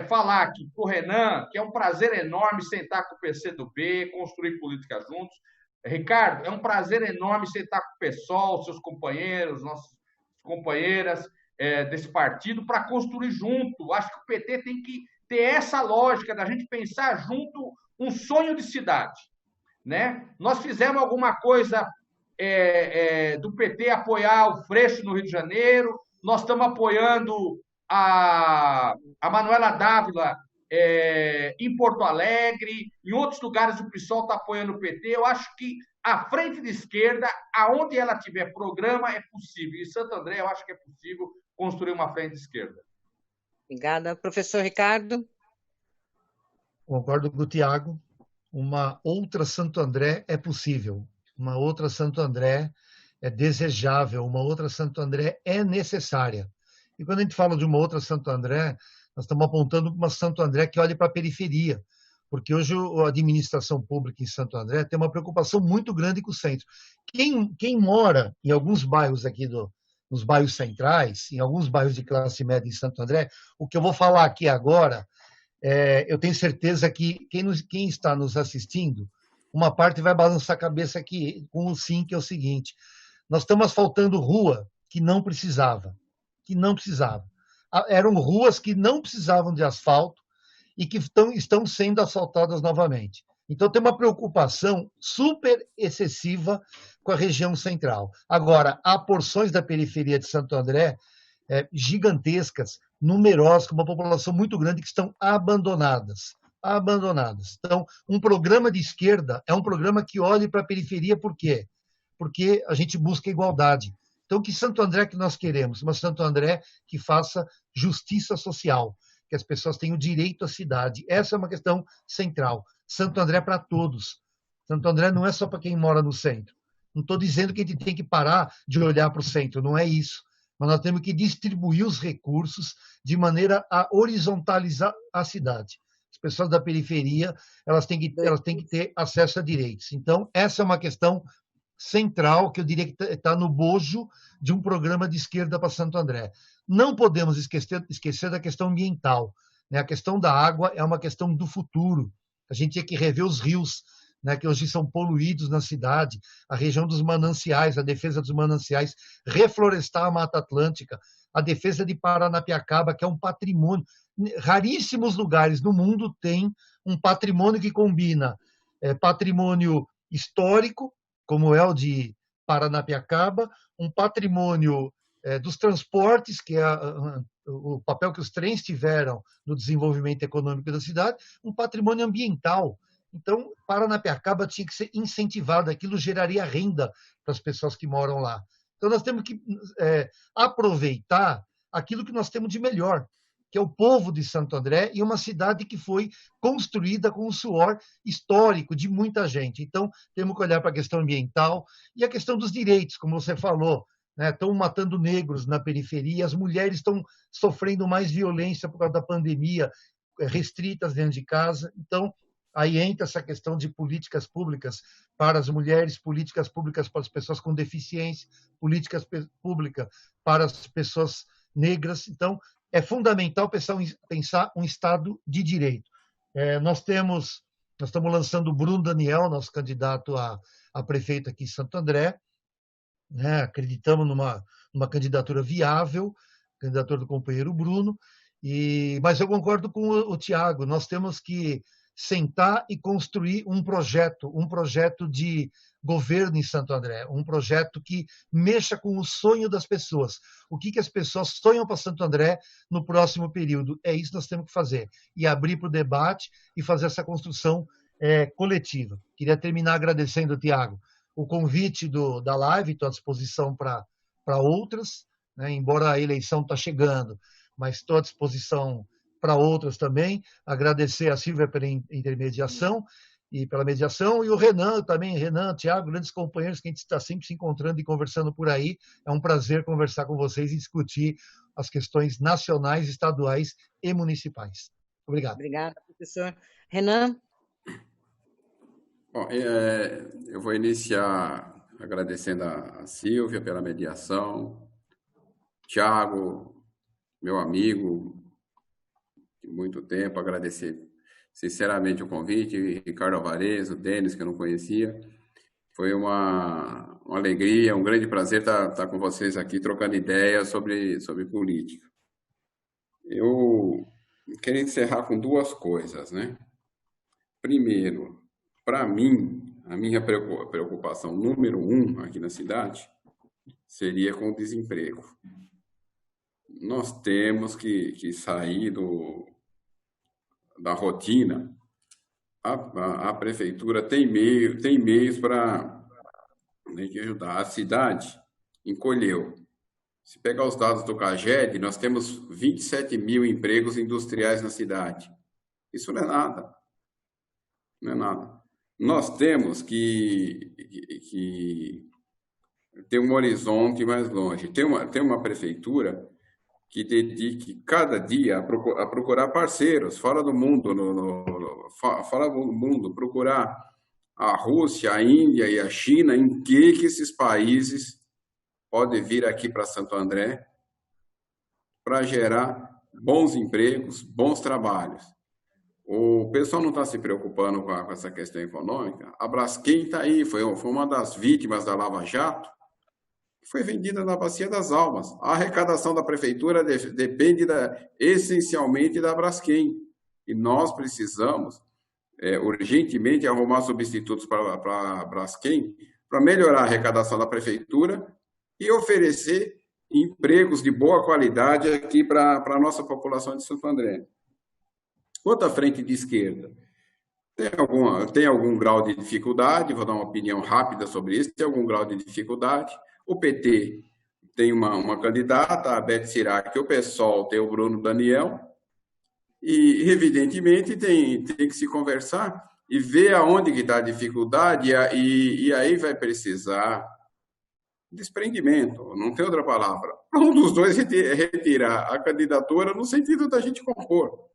falar aqui para o Renan, que é um prazer enorme sentar com o PCdoB, construir política juntos. Ricardo, é um prazer enorme sentar com o PSOL, seus companheiros, nossas companheiras desse partido, para construir junto. Acho que o PT tem que ter essa lógica da gente pensar junto um sonho de cidade, né? Nós fizemos alguma coisa do PT apoiar o Freixo no Rio de Janeiro, nós estamos apoiando a Manuela Dávila em Porto Alegre, em outros lugares o PSOL está apoiando o PT. Eu acho que a frente de esquerda, aonde ela tiver programa, é possível. Em Santo André, eu acho que é possível construir uma frente de esquerda. Obrigada. Professor Ricardo? Concordo com o Tiago. Uma outra Santo André é possível. Uma outra Santo André é desejável. Uma outra Santo André é necessária. E quando a gente fala de uma outra Santo André, nós estamos apontando uma Santo André que olhe para a periferia. Porque hoje a administração pública em Santo André tem uma preocupação muito grande com o centro. Quem mora em alguns bairros aqui nos bairros centrais, em alguns bairros de classe média em Santo André, o que eu vou falar aqui agora, eu tenho certeza que quem está nos assistindo, uma parte vai balançar a cabeça aqui com o sim, que é o seguinte: nós estamos asfaltando rua que não precisava. Eram ruas que não precisavam de asfalto e que estão sendo asfaltadas novamente. Então, tem uma preocupação super excessiva com a região central. Agora, há porções da periferia de Santo André gigantescas, numerosas, com uma população muito grande, que estão abandonadas. Então, um programa de esquerda é um programa que olhe para a periferia. Por quê? Porque a gente busca igualdade. Então, que Santo André que nós queremos? Uma Santo André que faça justiça social, que as pessoas tenham direito à cidade. Essa é uma questão central. Santo André para todos. Santo André não é só para quem mora no centro. Não estou dizendo que a gente tem que parar de olhar para o centro, não é isso. Mas nós temos que distribuir os recursos de maneira a horizontalizar a cidade. As pessoas da periferia, elas têm que ter acesso a direitos. Então, essa é uma questão central, que eu diria que está no bojo de um programa de esquerda para Santo André. Não podemos esquecer da questão ambiental, né? A questão da água é uma questão do futuro. A gente tinha que rever os rios né, que hoje são poluídos na cidade, a região dos mananciais, a defesa dos mananciais, reflorestar a Mata Atlântica, a defesa de Paranapiacaba, que é um patrimônio. Raríssimos lugares no mundo têm um patrimônio que combina patrimônio histórico, como é o de Paranapiacaba, um patrimônio dos transportes, que é o papel que os trens tiveram no desenvolvimento econômico da cidade, um patrimônio ambiental. Então, Paranapiacaba tinha que ser incentivado, aquilo geraria renda para as pessoas que moram lá. Então, nós temos que aproveitar aquilo que nós temos de melhor, que é o povo de Santo André, e uma cidade que foi construída com o suor histórico de muita gente. Então, temos que olhar para a questão ambiental e a questão dos direitos, como você falou, né? Estão matando negros na periferia, as mulheres estão sofrendo mais violência por causa da pandemia, restritas dentro de casa. Então, aí entra essa questão de políticas públicas para as mulheres, políticas públicas para as pessoas com deficiência, políticas públicas para as pessoas negras. Então, é fundamental pensar um Estado de direito. Nós estamos lançando o Bruno Daniel, nosso candidato a prefeito aqui em Santo André, né? Acreditamos numa candidatura viável, candidatura do companheiro Bruno, mas eu concordo com o Tiago, nós temos que sentar e construir um projeto de governo em Santo André, um projeto que mexa com o sonho das pessoas. O que as pessoas sonham para Santo André no próximo período? É isso que nós temos que fazer, e abrir para o debate e fazer essa construção coletiva. Queria terminar agradecendo, Tiago, o convite da live, estou à disposição para outras, né? Embora a eleição está chegando, mas estou à disposição para outras também. Agradecer a Silvia pela intermediação e pela mediação, e o Renan também, Tiago, grandes companheiros que a gente está sempre se encontrando e conversando por aí. É um prazer conversar com vocês e discutir as questões nacionais, estaduais e municipais. Obrigado. Obrigada, professor. Renan? Bom, eu vou iniciar agradecendo a Silvia pela mediação, Tiago, meu amigo de muito tempo, agradecer sinceramente o convite, Ricardo Alvarez, o Denis, que eu não conhecia. Foi uma alegria, um grande prazer estar com vocês aqui, trocando ideias sobre política. Eu queria encerrar com duas coisas, né? Primeiro, para mim, a minha preocupação número 1 aqui na cidade seria com o desemprego. Nós temos que sair da rotina. A prefeitura tem meios para ajudar. A cidade encolheu. Se pegar os dados do CAGED, nós temos 27 mil empregos industriais na cidade. Isso não é nada. Não é nada. Nós temos que ter um horizonte mais longe. Tem uma prefeitura que dedique cada dia a procurar parceiros fora do mundo, procurar a Rússia, a Índia e a China, em que esses países podem vir aqui para Santo André para gerar bons empregos, bons trabalhos. O pessoal não está se preocupando com essa questão econômica. A Braskem está aí, foi uma das vítimas da Lava Jato, que foi vendida na Bacia das Almas. A arrecadação da prefeitura depende essencialmente da Braskem. E nós precisamos urgentemente arrumar substitutos para a Braskem para melhorar a arrecadação da prefeitura e oferecer empregos de boa qualidade aqui para a nossa população de Santo André. Quanto à frente de esquerda, tem algum grau de dificuldade, vou dar uma opinião rápida sobre isso, tem algum grau de dificuldade. O PT tem uma candidata, a Beth Sirac, o PSOL tem o Bruno Daniel, e evidentemente tem que se conversar e ver aonde que está a dificuldade, e aí vai precisar desprendimento, não tem outra palavra. Um dos dois retirar a candidatura no sentido da gente compor.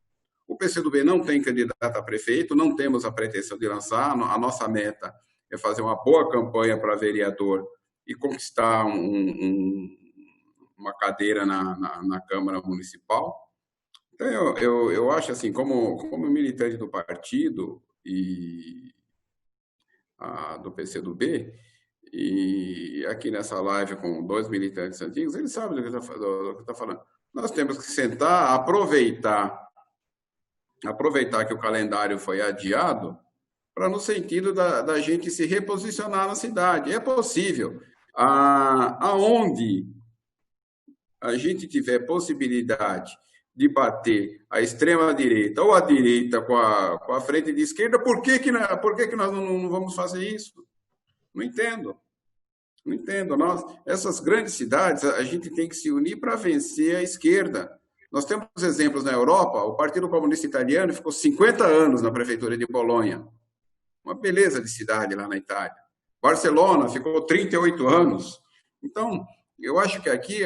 O PCdoB não tem candidato a prefeito, não temos a pretensão de lançar. A nossa meta é fazer uma boa campanha para vereador e conquistar uma cadeira na Câmara Municipal. Então, eu acho assim, como militante do partido e do PCdoB, e aqui nessa live com 2 militantes antigos, eles sabem do que está falando. Nós temos que sentar, aproveitar que o calendário foi adiado, para no sentido da gente se reposicionar na cidade. É possível. Aonde a gente tiver possibilidade de bater a extrema-direita ou a direita com a frente de esquerda, por que nós não vamos fazer isso? Não entendo. Não entendo. Essas grandes cidades, a gente tem que se unir para vencer a esquerda. Nós temos exemplos na Europa, o Partido Comunista Italiano ficou 50 anos na prefeitura de Bolonha. Uma beleza de cidade lá na Itália. Barcelona ficou 38 anos. Então, eu acho que aqui,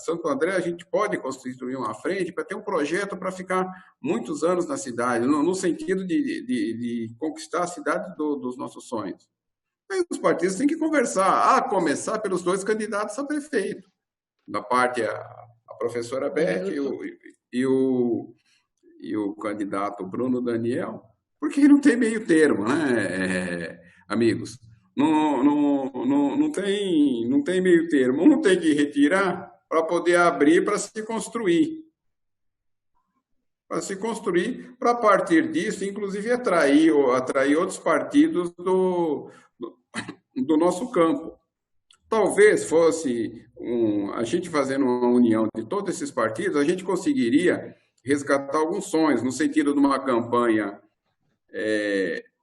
Santo André, a gente pode constituir uma frente para ter um projeto para ficar muitos anos na cidade, no sentido de conquistar a cidade dos nossos sonhos. Aí os partidos têm que conversar, a começar pelos 2 candidatos a prefeito. Da parte, a professora Beck e o candidato Bruno Daniel, porque não tem meio termo, né, amigos? Não tem meio termo. Um tem que retirar para poder abrir para se construir. Para partir disso, inclusive, atrair outros partidos do nosso campo. Talvez fosse a gente fazendo uma união de todos esses partidos, a gente conseguiria resgatar alguns sonhos, no sentido de uma campanha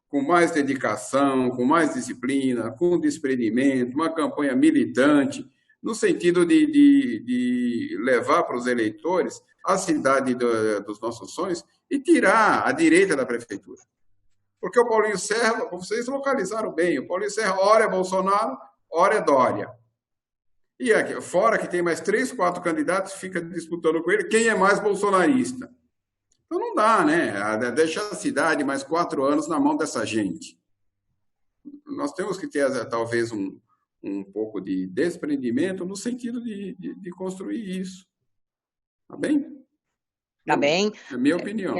com mais dedicação, com mais disciplina, com desprendimento, uma campanha militante, no sentido de levar para os eleitores a cidade dos nossos sonhos e tirar a direita da prefeitura. Porque o Paulinho Serra, vocês localizaram bem, o Paulinho Serra, ora é Bolsonaro, ora é Dória. E aqui, fora que tem mais 3, 4 candidatos, fica disputando com ele quem é mais bolsonarista. Então não dá, né? Deixar a cidade mais 4 anos na mão dessa gente. Nós temos que ter, talvez, um pouco de desprendimento no sentido de construir isso. Tá bem? Tá bem. É a minha opinião.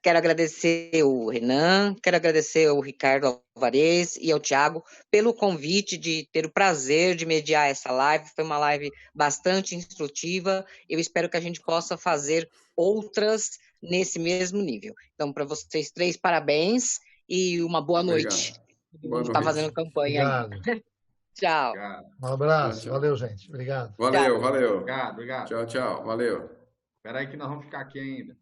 Quero agradecer o Renan, quero agradecer ao Ricardo Alvarez e ao Thiago pelo convite de ter o prazer de mediar essa live. Foi uma live bastante instrutiva. Eu espero que a gente possa fazer outras nesse mesmo nível. Então, para vocês 3, parabéns e uma boa noite. Boa noite. Está fazendo campanha aí. Tchau. Obrigado. Um abraço. Tchau. Valeu, gente. Obrigado. Valeu. Obrigado. Tchau. Valeu. Espera aí que nós vamos ficar aqui ainda.